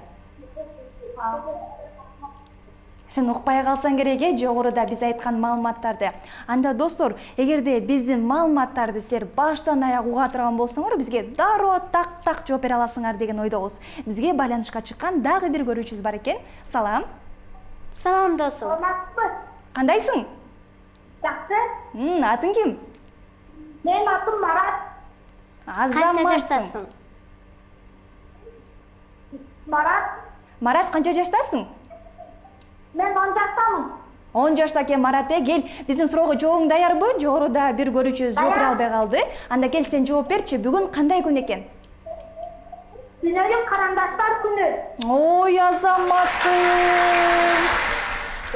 Сен укпай калсаң керек, жогоруда биз айткан маалыматтарды. Анда достор, эгерде биздин маалыматтарды силер баштан аяк уга турган болсоңор, бизге дароо так жооп бере аласыңар деген ойдобуз. Бизге байланышка чыккан дагы бир көрүүчүбүз бар экен. Салам. Салам досум. Кандайсың? Жакшы. Атың ким? Менин атым Марат. Канча жаштасың? Марат, канча жаштасың? Мен 10 жаштамын. 10 жашта экен Марат, кел, биздин суроого жообуң даярбы? Жогоруда бир көрүүчүбүз жооп бере албай калды. Анда кел, сен жооп берчи. Бүгүн кандай күн экен? Дүйнөлүк карандаштар күнү. Ой, азаматым.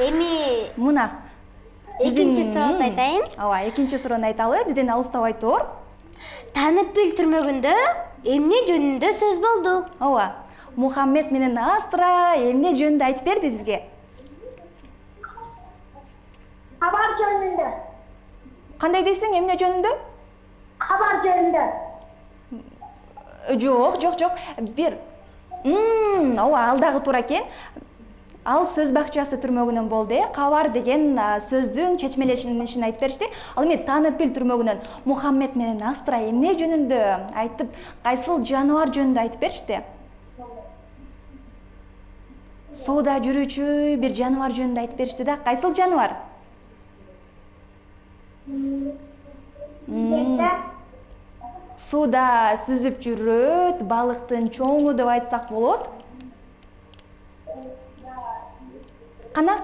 Эми, мына экинчи сурообузду айтайын. Ооба, экинчи суроону айталы. Бизден алыстабай тур. Таанып бил түрмөгүндө эмне жөнүндө сөз болду? Ооба. Мухаммед менен Астра эмне жөнүндө айтып берди бизге? Кабар жөнүндө. Кандай дейсиң, эмне жөнүндө? Кабар жөнүндө. Жок. Бир. Ооба, ал дагы туура экен. Ал сөз бакчасы түрмөгүнөн болду. Кабар деген сөздүн чечмелешинишин айтып беришти. Ал эми таанып бил түрмөгүнөн Мухаммед менен Астра эмне жөнүндө айтып, кайсыл жаныбар жөнүндө айтып беришти? Сууда жүрүүчү бир жаныбар жөнүндө айтып беришти да. Кайсыл жаныбар? Сууда сүзүп жүрөт, балыктын чоңу деп айтсак болот. Кана.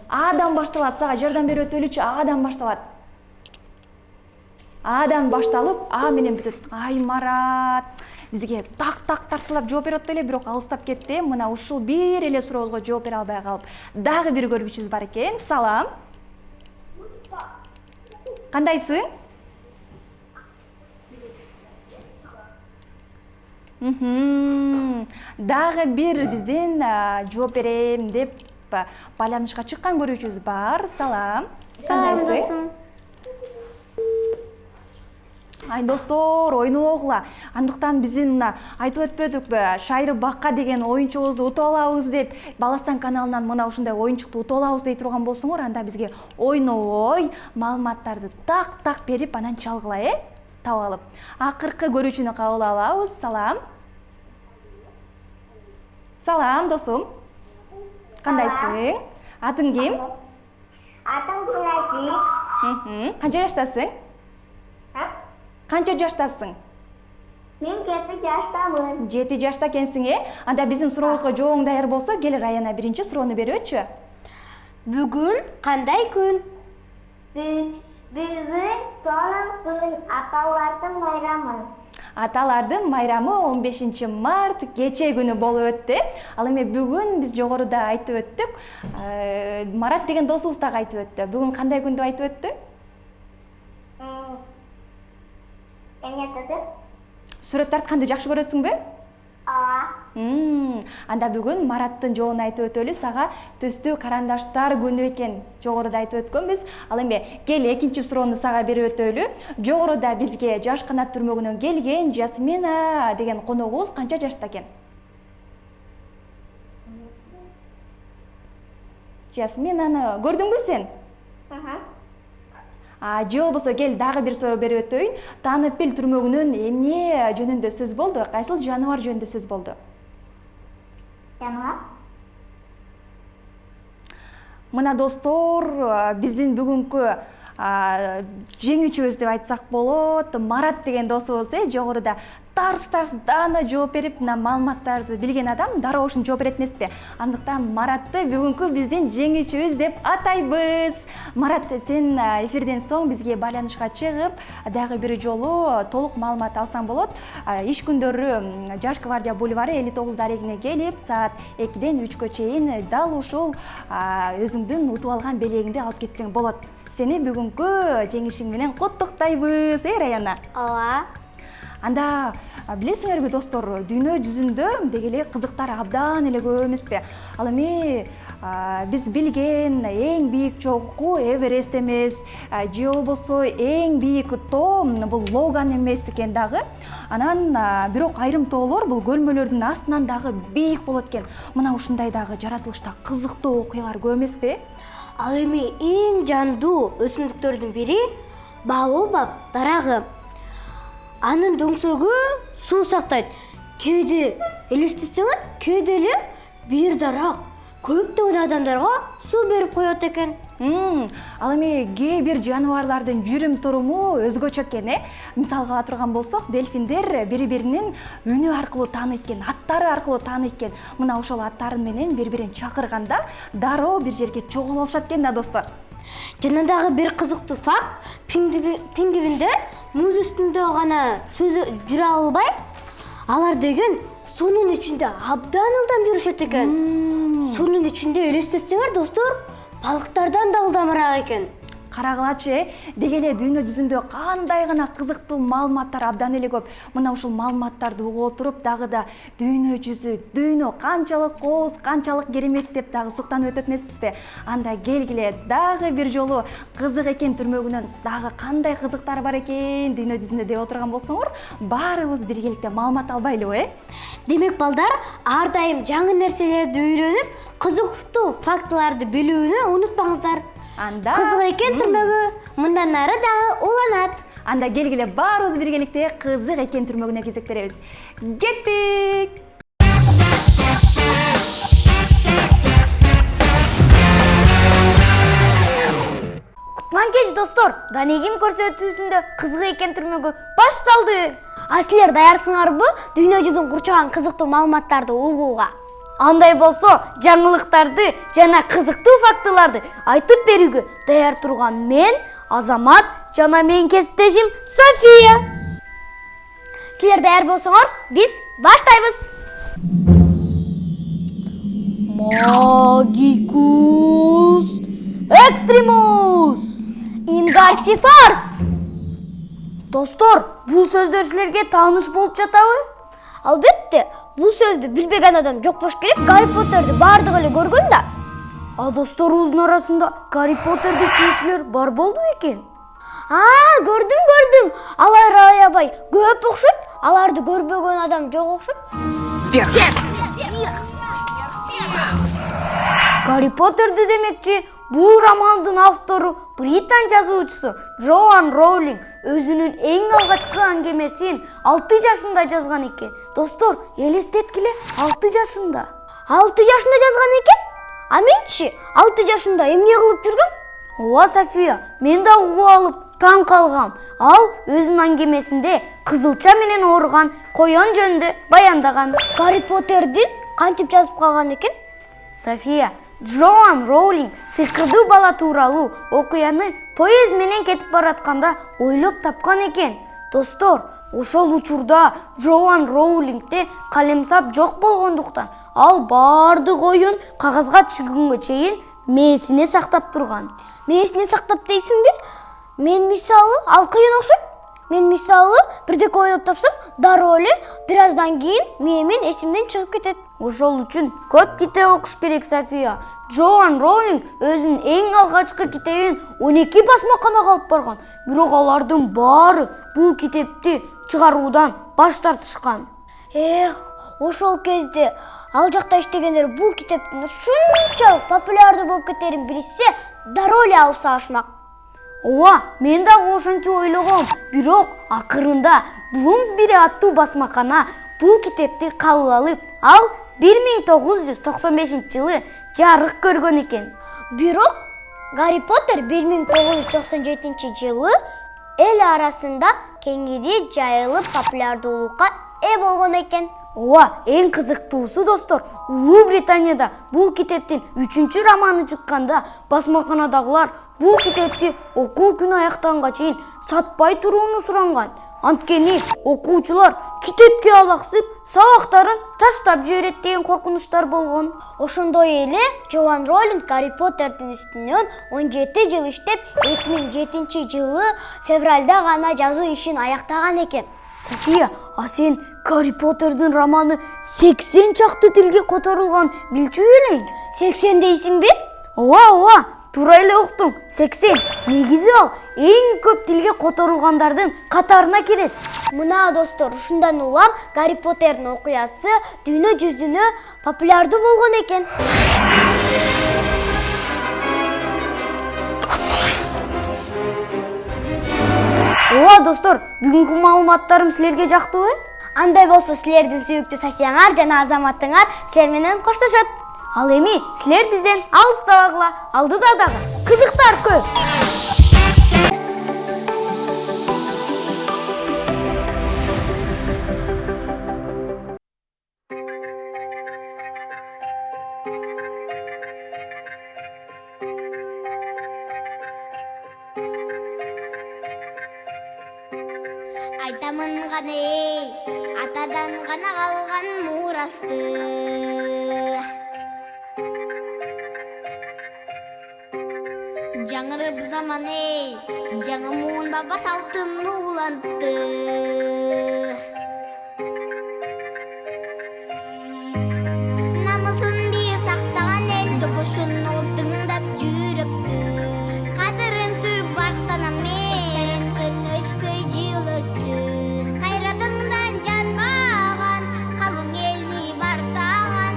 Адан башталат, сага жардам берип өтөлүчү. Адан башталат. Адан башталып, А менен бүтөт. Ай, Марат. бизге так тарсылап жооп берип атты эле, бирок алыстап кетти. Мына ушул бир эле сурообузга жооп бере албай калып, дагы бир көргүчүбүз бар экен. Салам. Кандайсың? Дагы бир бизден жооп берем деп байланышка чыккан көрүүчүбүз бар. Салам. Кандайсың? Ай достор, ойногула. Андыктан биздин мына айтып өтпөдүкпү, Шайры Бакка деген оюнчубузду утуп алабыз деп, Баластан каналынан мына ушундай оюнчукту утуп алабыз дей турган болсоңор, анда бизге ойнобой маалыматтарды так берип, анан чалгыла, таап алып. Акыркы көрүүчүнү кабыл алабыз. Салам. Салам досум. Кандайсың? Атың ким? Атым Гүлназир. Канча жаштасың? Канча жаштасың? Мен 7 жаштамын. 7 жашта экенсиң, Анда биздин сурообузга жообуң даяр болсо, кел Раяна биринчи суроону берүүчү. Бүгүн кандай күн? Бүгүн сонун күн, аталардын майрамы. Аталардын майрамы 15 март кече күнү болуп өттү. Ал эми бүгүн биз жогоруда айтып өттүк. Марат деген досубуз дагы айтып өттү. Бүгүн кандай күн деп айтып өттү? Сүрөт тартканды жакшы көрөсүңбү? Анда бүгүн Мараттын жообун айтып өтөлү. Сага түстүү карандаштар күнү экен жогоруда айтып өткөнбүз. Ал эми кел экинчи суроону сага берип өтөлү. Жогоруда бизге Жаш канат түрмөгүнөн келген Жасмина деген коногубуз канча жашта экен? Жасминаны көрдүңбү сен? Же болбосо кел дагы бир суроо берип өтөйүн. Таанып бил түрмөгүнөн эмне жөнүндө сөз болду? Кайсыл жаныбар жөнүндө сөз болду? Жаныбар? Мына достор, биздин бүгүнкү жеңүүчүбүз деп айтсак болот. Марат деген досубуз, жогоруда тарс даана жооп берип, маалыматтарды билген адам дароо ушуну жооп берет эмеспи? Андыктан Маратты бүгүнкү биздин жеңүүчүбүз деп атайбыз. Марат, сен эфирден соң бизге байланышка чыгып, дагы бир жолу толук маалымат алсаң болот. Иш күндөрү Жаш гвардия бульвары 59 дарегине келип, саат 2-ден 3-кө чейин дал ушул өзүңдүн утуп алган белегиңди алып кетсең болот. Сени бүгүнкү жеңишиң менен куттуктайбыз, Раяна. Ооба. Анда билесиңерби достор, дүйнө жүзүндө деги эле кызыктар абдан эле көп эмеспи? Ал эми биз билген эң бийик чоңку Эверест эмес, же болбосо эң бийик тоо бул Логан эмес экен дагы. Анан бирок айрым тоолор бул көлмөлөрдүн астынан дагы бийик болот экен. Мына ушундай дагы жаратылышта кызыктуу окуялар көп эмеспи? Ал эми эң жандуу өсүмдүктөрдүн бири баобаб дарагы. Анын дөңсөгү суу сактайт. Кээде элестетсеңер, кээде эле бир дарак көптөгөн адамдарга суу берип коет экен. Ал эми кээ бир жаныбарлардын жүрүм туруму өзгөчө экен, Мисалга ала турган болсок, дельфиндер бири-биринин үнү аркылуу тааныйт экен, аттары аркылуу тааныйт экен. Мына ошол аттарын менен бири-бирин чакырганда дароо бир жерге чогулуп алышат экен да, достор. Жана дагы бир кызыктуу факт, пингвиндер муз үстүндө гана жүрө албай, алар деген суунун ичинде абдан ылдам жүрүшөт экен. Суунун ичинде элестетсеңер, достор, балыктардан да ылдамыраак экен. Карагылачы, деги эле дүйнө жүзүндө кандай гана кызыктуу маалыматтар абдан эле көп. Мына ушул маалыматтарды угуп отуруп, дагы да дүйнө жүзү, дүйнө канчалык кооз, канчалык керемет деп дагы суктанып өтөт эмеспизби? Анда келгиле дагы бир жолу кызык экен түрмөгүнөн дагы кандай кызыктар бар экен дүйнө жүзүндө деп отурган болсоңор, баарыбыз биргеликте маалымат албайлыбы, Демек балдар, ар дайым жаңы нерселерди үйрөнүп, кызыктуу фактыларды билүүнү унутпаңыздар. Кызык экен түрмөгү, мындан ары дагы уланат. Анда келгиле баарыбыз биргеликте кызык экен түрмөгүнө кезек беребиз. Кеттик! Кутман кеч достор, Данегин көрсөтүүсүндө кызык экен түрмөгү башталды. Силер даярсыңарбы дүйнө жүзүн курчаган кызыктуу маалыматтарды угууга? Андай болсо, жаңылыктарды жана кызыктуу фактыларды айтып берүүгө даяр турган мен Азамат жана менин кесиптешим София. Силер даяр болсоңор, биз баштайбыз. Магикус экстремус. Ингальсифорс. Достор, бул сөздөр силерге тааныш болуп жатабы? Албетте, бул сөздү билбеген адам жок болуш керек. Гарри Поттерди бардыгы эле көргөн да. А досторубуздун арасында Гарри Поттерди сүйүүчүлөр бар болду экен? Көрдүм. Алар аябай көп окшойт. Аларды көрбөгөн адам жок окшойт. Гарри Поттерди демекчи, бул романдын автору британ жазуучусу Джоан Роулинг өзүнүн эң алгачкы аңгемесин 6 жашында жазган экен. Достор, элестеткиле, 6 жашында. 6 жашында жазган экен? А менчи 6 жашында эмне кылып жүргөм? Ооба, София, мен да угуп алып таң калгам. Ал өзүнүн аңгемесинде кызылча менен ооруган коен жөнүндө баяндаган. Гарри Поттердин кантип жазып калган экен? София, Джоан Роулинг сыйкырдуу бала тууралуу окуяны поезд менен кетип баратканда ойлоп тапкан экен. Достор, ошол учурда Джоан Роулингде калемсап жок болгондуктан ал баардык оюн кагазга түшүргөнгө чейин мээсине сактап турган. Мээсине сактап дейсиңби? Мен мисалы ал кыйын окшойт. Мен мисалы бирдеке ойлоп тапсам, дароо эле бир аздан кийин мээмен эсимден чыгып кетет. Ошол үчүн көп китеп окуш керек, София. Джоан Роулинг өзүнүн эң алгачкы китебин 12 басмаканага алып барган. Бирок алардын баары бул китепти чыгаруудан баш тартышкан. Ошол кезде ал жакта иштегендер бул китептин ушунчалык популярдуу болуп кетерин билишсе, дароо эле алып сагышмак. Ооба, мен дагы ошентип ойлогом. Бирок акырында Блумсбери аттуу басмакана бул китепти кабыл алып, ал 1995-жылы жарык көргөн экен. Бирок Гарри Поттер 1997-жылы эл арасында кеңири жайылып популярдуулукка ээ болгон экен. Ооба, эң кызыктуусу достор, Улуу Британияда бул китептин 3-чү романы чыкканда басмаканадагылар бул китепти окуу күнү аяктаганга чейин сатпай турууну суранган. Анткени окуучулар китепке алаксып, сабактарын таштап жиберет деген коркунучтар болгон. Ошондой эле Джоан Роулинг Гарри Поттердин үстүнөн 17 жыл иштеп, 2007-жылы февралда гана жазуу ишин аяктаган экен. София, а сен Гарри Поттердин романы 80 чакты тилге которулган билчү элең? 80 дейсиңби? Ооба, туура эле уктуң. 80. Негизи ал эң көп тилге которулгандардын катарына кирет. Мына достор, ушундан улам Гарри Поттердин окуясы дүйнө жүзүнө популярдуу болгон экен. Ооба достор, бүгүнкү маалыматтарым силерге жактыбы? Андай болсо силердин сүйүктүү Софияңар жана Азаматыңар силер менен коштошот. Ал эми силер бизден алыстабагыла, алдыда дагы кызыктар көп. Айтамын ғана атадан ғана қалған мурасты. Жаңырып заман жаңа муын баба салтын улантты. Намысын бие сақтаған ел допошын тыңдап жүріпті. Қадырын түйіп барықтанам мен, күн өшпөй жыл өтсін. Қайратыңдан жанбаған, қалың елді бартаған.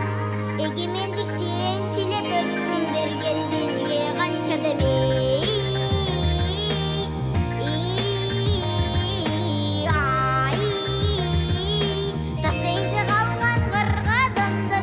Егемендіктен чилеп өмірін берген бізге қанша демей. Ташайды қалған қырғазымды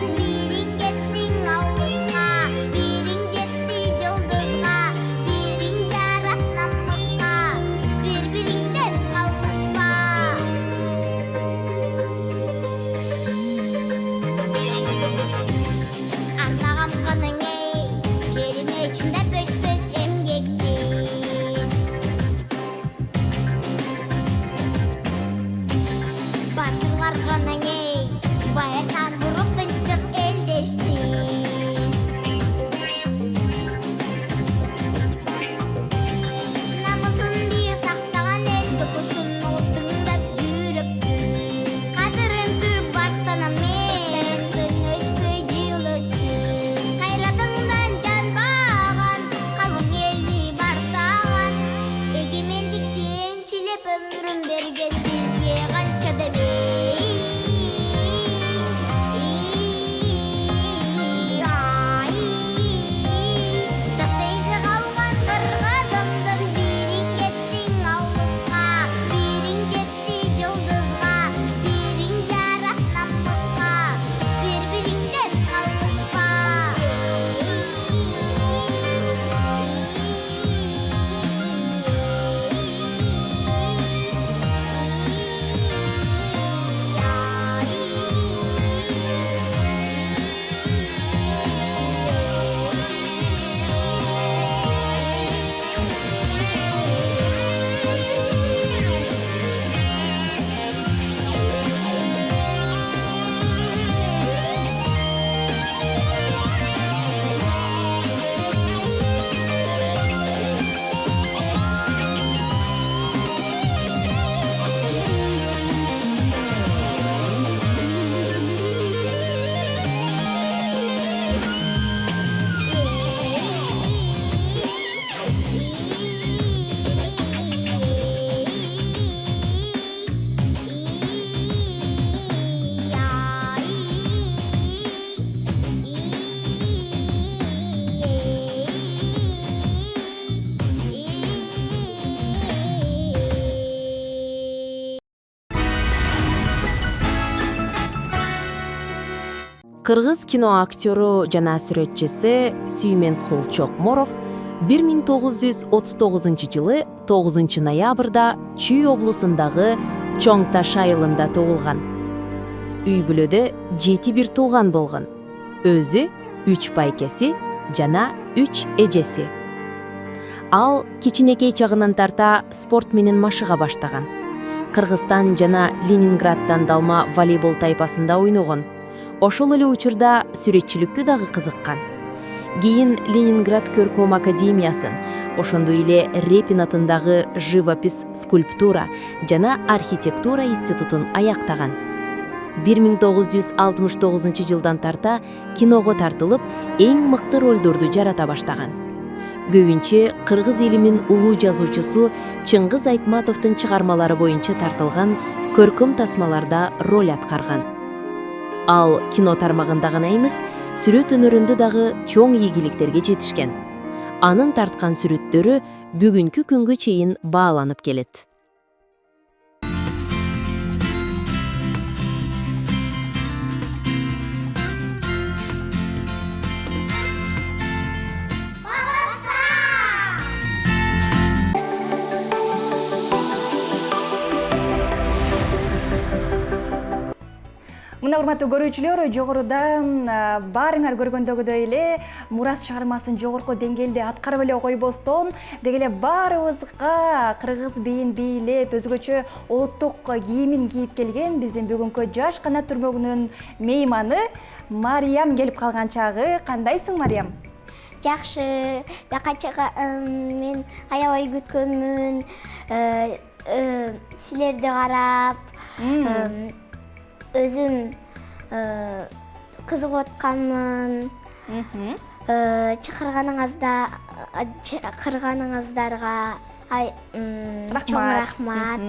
Кыргыз кино актёру жана сүрөтчүсү Сүймен Кулчокморов 1939 жылы 9 ноябрда Чүй облусундагы Чоң Таш айылында туулган. Үй бүлөдө 7 бир тууган болгон. Өзү 3 байкеси жана 3 эжеси. Ал кичинекей чагынан тарта спорт менен машыга баштаган. Кыргызстан жана Ленинграддан далма волейбол тайпасында ойногон. Ошол эле учурда сүрөтчүлүккө дагы кызыккан. Кийин Ленинград көркөм академиясын, ошондой эле Репин атындагы живопись, скульптура жана архитектура институтун аяктаган. 1969 жылдан тарта киного тартылып, эң мыкты ролдорду жарата баштаган. Көбүнчө кыргыз элинин улуу жазуучусу Чыңгыз Айтматовдун чыгармалары боюнча тартылган көркөм тасмаларда роль аткарган. Ал кино тармагында гана эмес, сүрөт өнөрүндө дагы чоң ийгиликтерге жетишкен. Анын тарткан сүрөттөрү бүгүнкү күнгө чейин бааланып келет. Мына урматтуу көрүүчүлөр, жогоруда баарыңар көргөндөгүдөй эле Мурас чыгармасын жогорку деңгээлде аткарып эле койбостон, деги эле баарыбызга кыргыз бийин бийлеп, өзгөчө улуттук кийимин кийип келген биздин бүгүнкү жаш канат түрмөгүнүн мейманы Мариям келип калган чагы. Кандайсың, Мариям? Жакшы, бакачага мен аябай күткөнмүн. Силерди карап, өзүм кызыгып атканмын. Чакырганыңыздарга чоң рахмат.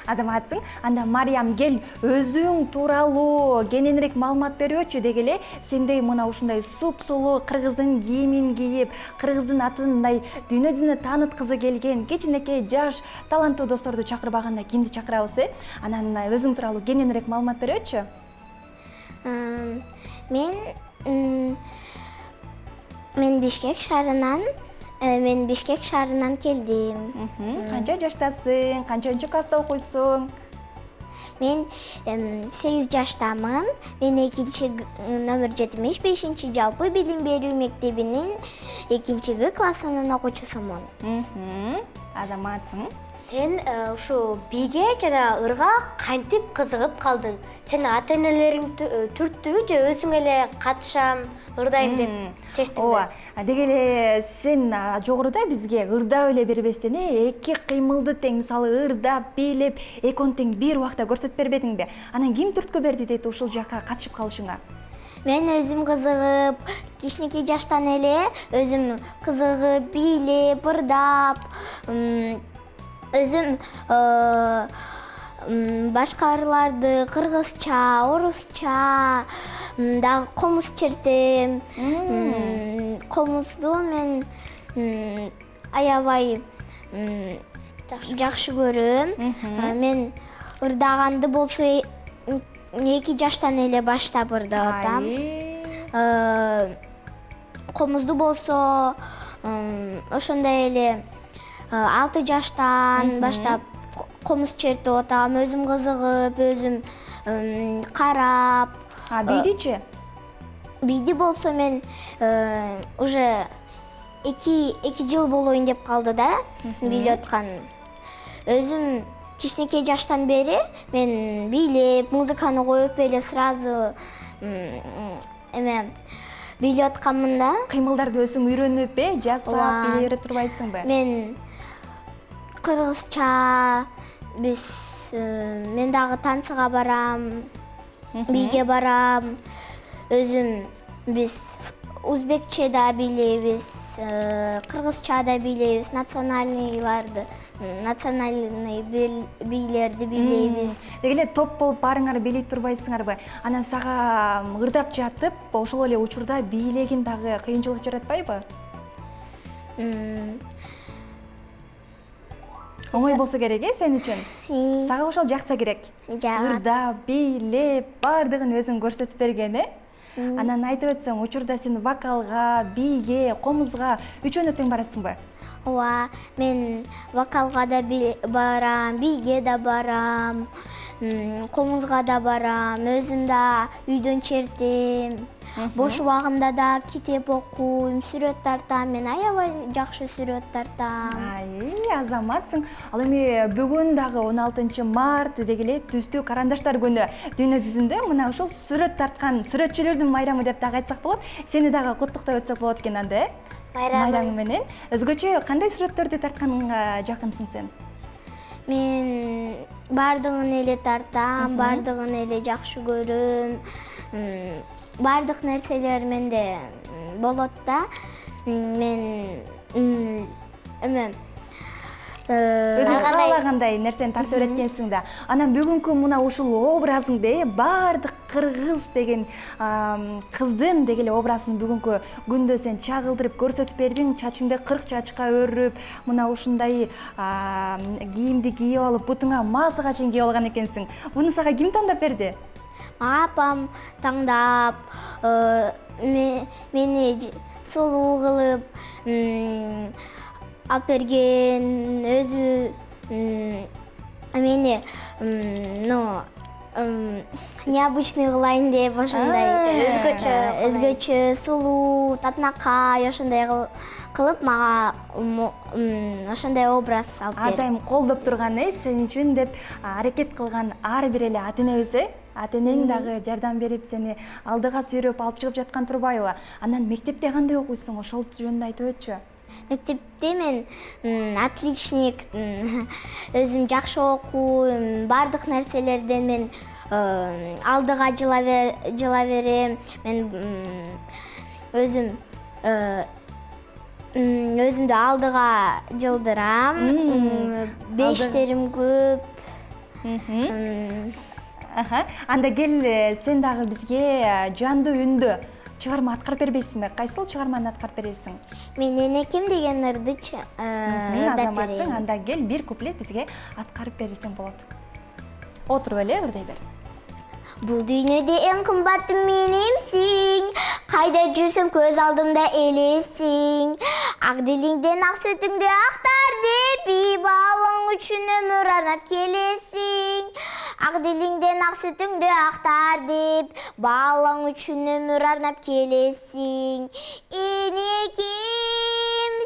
Азаматсың. Анда Мариям, кел өзүң тууралуу кененирээк маалымат берүүчү. Деги эле сендей мына ушундай суп-сулуу кыргыздын кийимин кийип, кыргыздын атын мындай дүйнө жүзүнө тааныткызы келген кичинекей жаш таланттуу досторду чакырбаганда кимди чакырабыз? Анан өзүң тууралуу кененирээк маалымат берүүчү. Мен Бишкек шаарынан келдим. Канча жаштасың? Канчанчы класста окуйсуң? Мен 8 жаштамын. Мен 2 номер 75 жалпы билим берүү мектебинин 2 классынын окуучусумун. Азаматсың. Сен ушу биге жана ырга кантип кызыгып калдың? Сен ата-энелериң түрттүбү же өзүң эле катышам, ырдайм деп чечтиң? Ооба. Деги эле сен жогоруда бизге ырдап эле бербестен эки кыймылды тең, мисалы ырдап, бийлеп, экөөнү тең бир убакта көрсөтүп бербедиңби? Анан ким түрткү берди дейт ушул жакка катышып калышыңа? Мен өзүм кызыгып, кичинекей жаштан эле өзүм кызыгып, бийлеп, ырдап, өзүм башка ырларды кыргызча, орусча, дагы комуз чертем. Комузду мен аябай жакшы көрөм. Мен ырдаганды болсо 2 жаштан эле баштап ырдап атам. Комузду болсо ошондой эле 6 жаштан баштап комуз чертип атам, өзүм кызыгып, өзүм карап. Бийдичи? Бийди болсо мен уже 2 жыл болоюн деп калды да, бийлеп аткан. Өзүм кичинекей жаштан бери мен бийлеп, музыканы коюп эле сразу бийлеп атканмын да. Кыймылдарды өзүң үйрөнүп, жасап, бийлей бере турбайсыңбы? Мен кыргызча, мен дагы танцыга барам, бийге барам. Өзүм узбекче да бийлейбиз, кыргызча да бийлейбиз, национальный бийлерди бийлейбиз. Деги эле топ болуп баарыңар бийлей турбайсыңарбы? Анан сага ырдап жатып, ошол эле учурда бийлегин дагы кыйынчылык жаратпайбы? Оңой болсо керек, сен үчүн? Сага ошол жакса керек. Ырдап, бийлеп, баардыгын өзүң көрсөтүп берген, Анан айтып өтсөң, учурда сен вокалга, бийге, комузга үчөөнө тең барасыңбы? Ооба, мен вокалга да барам, бийге да барам, комузга да барам, өзүм да үйдөн чертем. Бош убагымда да китеп окуйм, сүрөт тартам, мен аябай жакшы сүрөт тартам. Азаматсың. Ал эми бүгүн дагы 16 март деги эле түстүү карандаштар күнү. Дүйнө жүзүндө мына ушул сүрөт тарткан сүрөтчүлөрдүн майрамы деп дагы айтсак болот. Сени дагы куттуктап өтсөк болот экен анда, майрамы менен. Өзгөчө кандай сүрөттөрдү тартканга жакынсың сен? Мен бардыгын эле тартам, бардыгын эле жакшы көрөм. Бардык нерселер менде болот да. Мен өзүң каалагандай нерсени тартып өткөнсүң да. Анан бүгүнкү мына ушул образыңды бардык кыргыз деген кыздын деги эле образын бүгүнкү күндө сен чагылдырып көрсөтүп бердиң. Чачыңды 40 чачка өрүп, мына ушундай кийимди кийип алып, бутуңа маасыга чейин кийип алган экенсиң. Буну сага ким тандап берди? Апам таңдап, мени сулуу кылып алып берген, өзү мени необычный кылайын деп ошондой өзгөчө сулуу, татынакай ошондой кылып мага ошондой образ алып берди. Ар дайым колдоп турган, сен үчүн деп аракет кылган ар бир эле ата-энебиз, ата-энең дагы жардам берип сени алдыга сүйрөп алып чыгып жаткан турбайбы? Анан мектепте кандай окуйсуң? Ошол жөнүндө айтып өтчү. Мектепте мен отличник, өзүм жакшы окуйм, бардык нерселерден мен алдыга жыла берем. Мен өзүмдү алдыга жылдырам, бештерим көп. Анда кел, сен дагы бизге жандуу үндө чыгарма аткарып бербейсиңби? Кайсыл чыгарманы аткарып бересиң? Мен энекем деген ырды ырдап берейин. Анда кел, бир куплет бизге аткарып берсең болот. Отуруп эле ырдай бер. Бул дүйнөдө эң кымбатым менимсиң, кайда жүрсөм көз алдымда элесиң. Ак дилиңден ак сүтүңдү актар деп, балаң үчүн өмүр арнап келесиң. Ак дилиңден ак сүтүңдү актар деп, балаң үчүн өмүр арнап келесиң. Энекем,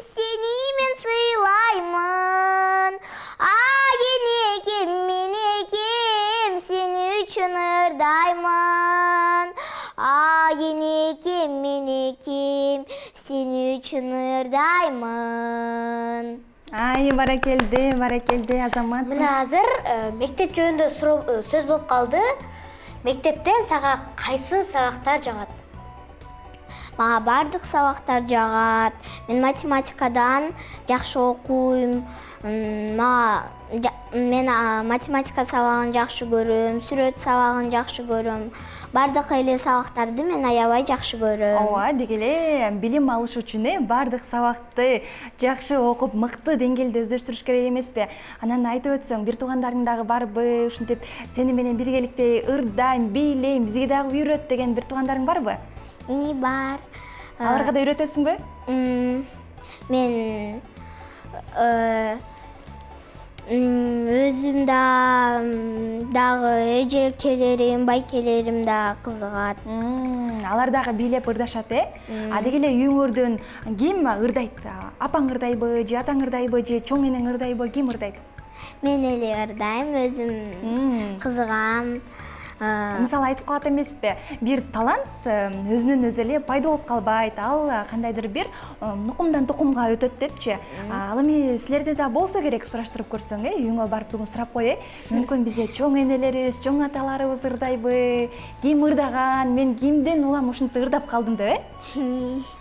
сени мен сыйлаймын. Энекем, менекем, сени үчүн ырдаймын. Энекем, менекем, сени үчүн ырдаймын. Баракелде, Азамат. Мына азыр мектеп жөнүндө сөз болуп калды. Мектептен сага кайсы сабактар жагат? Мага бардык сабактар жагат. Мен математикадан жакшы окуйм. Мен математика сабагын жакшы көрөм, сүрөт сабагын жакшы көрөм. Бардык эле сабактарды мен аябай жакшы көрөм. Ооба, деги эле билим алыш үчүн бардык сабакты жакшы окуп, мыкты деңгээлде өздөштүрүш керек эмеспи? Анан айтып өтсөң, бир туугандарың дагы барбы? Ушинтип сени менен биргеликте ырдайм, бийлейм, бизге дагы үйрөт деген бир туугандарың барбы? Бар. Аларга да үйрөтөсүңбү? Мен өзүм дагы эжекелерим, байкелерим да кызыгат. Алар дагы бийлеп ырдашат, деги эле үйүңөрдөн ким ырдайт? Апаң ырдайбы, же атаң ырдайбы, же чоң энең ырдайбы, ким ырдайт? Мен эле ырдайм, өзүм кызыгам. Мисалы айтып калат эмеспи, бир талант өзүнөн өзү эле пайда болуп калбайт, ал кандайдыр бир нукумдан тукумга өтөт депчи. Ал эми силерде да болсо керек, сураштырып көрсөң, үйүңө барып бүгүн сурап кой, мүмкүн бизде чоң энелерибиз, чоң аталарыбыз ырдайбы, ким ырдаган, мен кимден улам ушинтип ырдап калдым деп,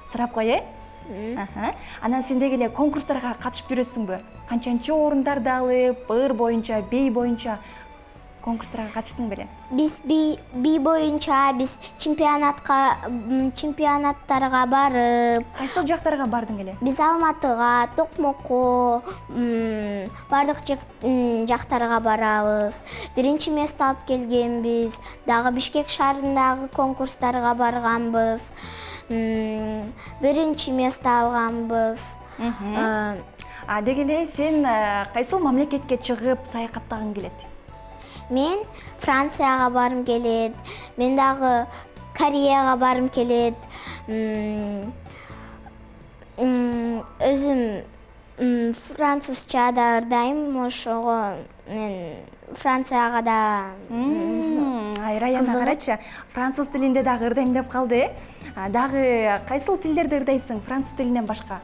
сурап кой, Анан сен деги эле конкурстарга катышып жүрөсүңбү? Канчанчы орундарды алып, ыр боюнча, бей боюнча конкурстарга катыштың беле? Биз би боюнча биз чемпионаттарга барып, Кайсы жактарга бардың эле? биз Алматыга, Токмокко, бардык жактарга барабыз. Биринчи место алып келгенбиз. Дагы Бишкек шаарындагы конкурстарга барганбыз. Биринчи место алганбыз. Деги эле сен кайсыл мамлекетке чыгып саякаттагың келет? Мен Францияга барым келет. Мен дагы Кореяга барым келет. Өзүм французча да ырдайм, ошого мен Францияга да Раяна карачы, француз тилинде дагы ырдайм деп калды. Дагы кайсыл тилдерди ырдайсың француз тилинен башка?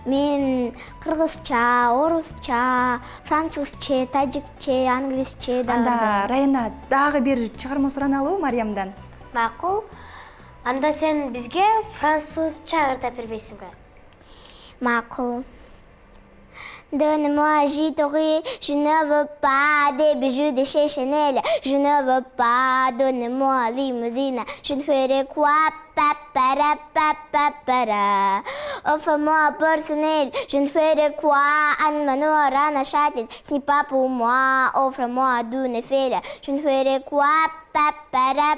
Мен кыргызча, орусча, французча, тажикче, англисче да Анда ырдайм. Раяна дагы бир чыгарма сураналыбы Мариямдан? Макул. Анда сен бизге французча ырдап бербейсиңби? Макул. Donne-moi J-Tori, je ne veux pas des bijoux de chez Chanel, je ne veux pas, donne-moi limousine, je ne ferai quoi, papara, papara. Offre-moi personnel, je ne ferai quoi, Anne Manoir, Anna Châtel, ce n'est pas pour moi, offre-moi d'une fille, je ne ferai quoi, papara,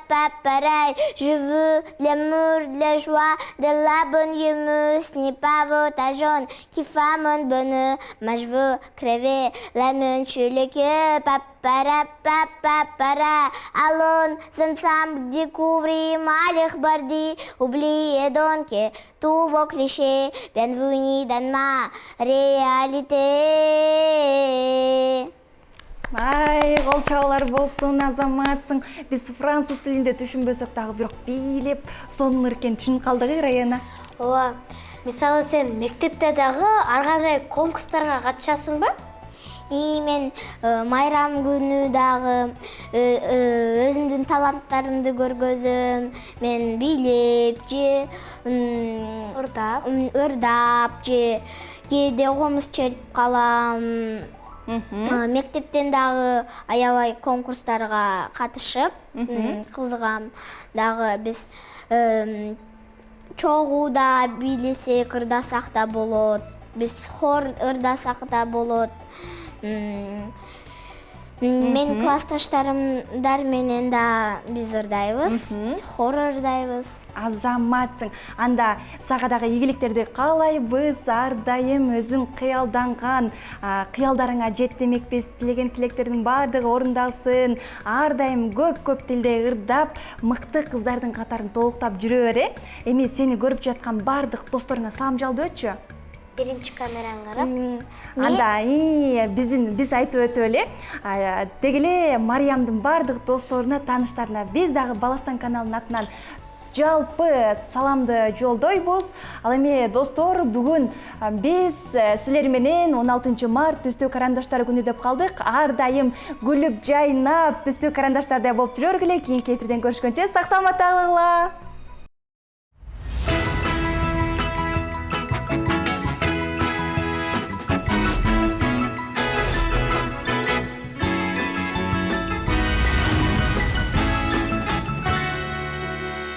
papara. Je veux l'amour, la joie, de la bonne humeur, ce n'est pas votre jaune qui fait mon bonheur, mais je veux crever la main sur le cœur, papara, papara. Allons ensemble découvrir Malik Bardi, oubliez donc tous vos clichés, bienvenue dans ma réalité. Кол чабуулар болсун, азаматсың. Биз француз тилинде түшүнбөсөк дагы бирок бийлеп сонун эркен түшүнүп калдык, Раяна. Ооба. Мисалы сен мектепте дагы ар кандай конкурстарга катышасыңбы? Мен майрам күнү дагы өзүмдүн таланттарымды көргөзөм. Мен бийлеп же ырдап же кээде комуз чертип калам. Мектептен дагы аябай конкурстарга катышып, кызыгам. Дагы биз чогуу да бийлесек, ырдасак да болот. Биз хор ырдасак да болот. Мен классташтарымдар менен да биз ырдайбыз, хор ырдайбыз. Азаматсың. Анда сага дагы ийгиликтерди каалайбыз. Ар дайым өзүң кыялданган, кыялдарыңа жет демекпиз. Тилеген тилектердин баардыгы орундалсын. Ар дайым көп тилде ырдап, мыкты кыздардын катарын толуктап жүрө бер. Эми сени көрүп жаткан баардык досторуңа салам жалдыбычы? Биринчи камераны карап. Анда биз айтып өтүп эле. Деги эле Мариямдын баардык досторуна, тааныштарына биз дагы Баластан каналынын атынан жалпы саламды жолдойбуз. Ал эми достор, бүгүн биз силер менен 16 март түстүү карандаштар күнү деп калдык. Ар дайым күлүп жайнап түстүү карандаштардай болуп жүрө бергиле. Кийинки эфирден көрүшкөнчө сак саламатта калгыла.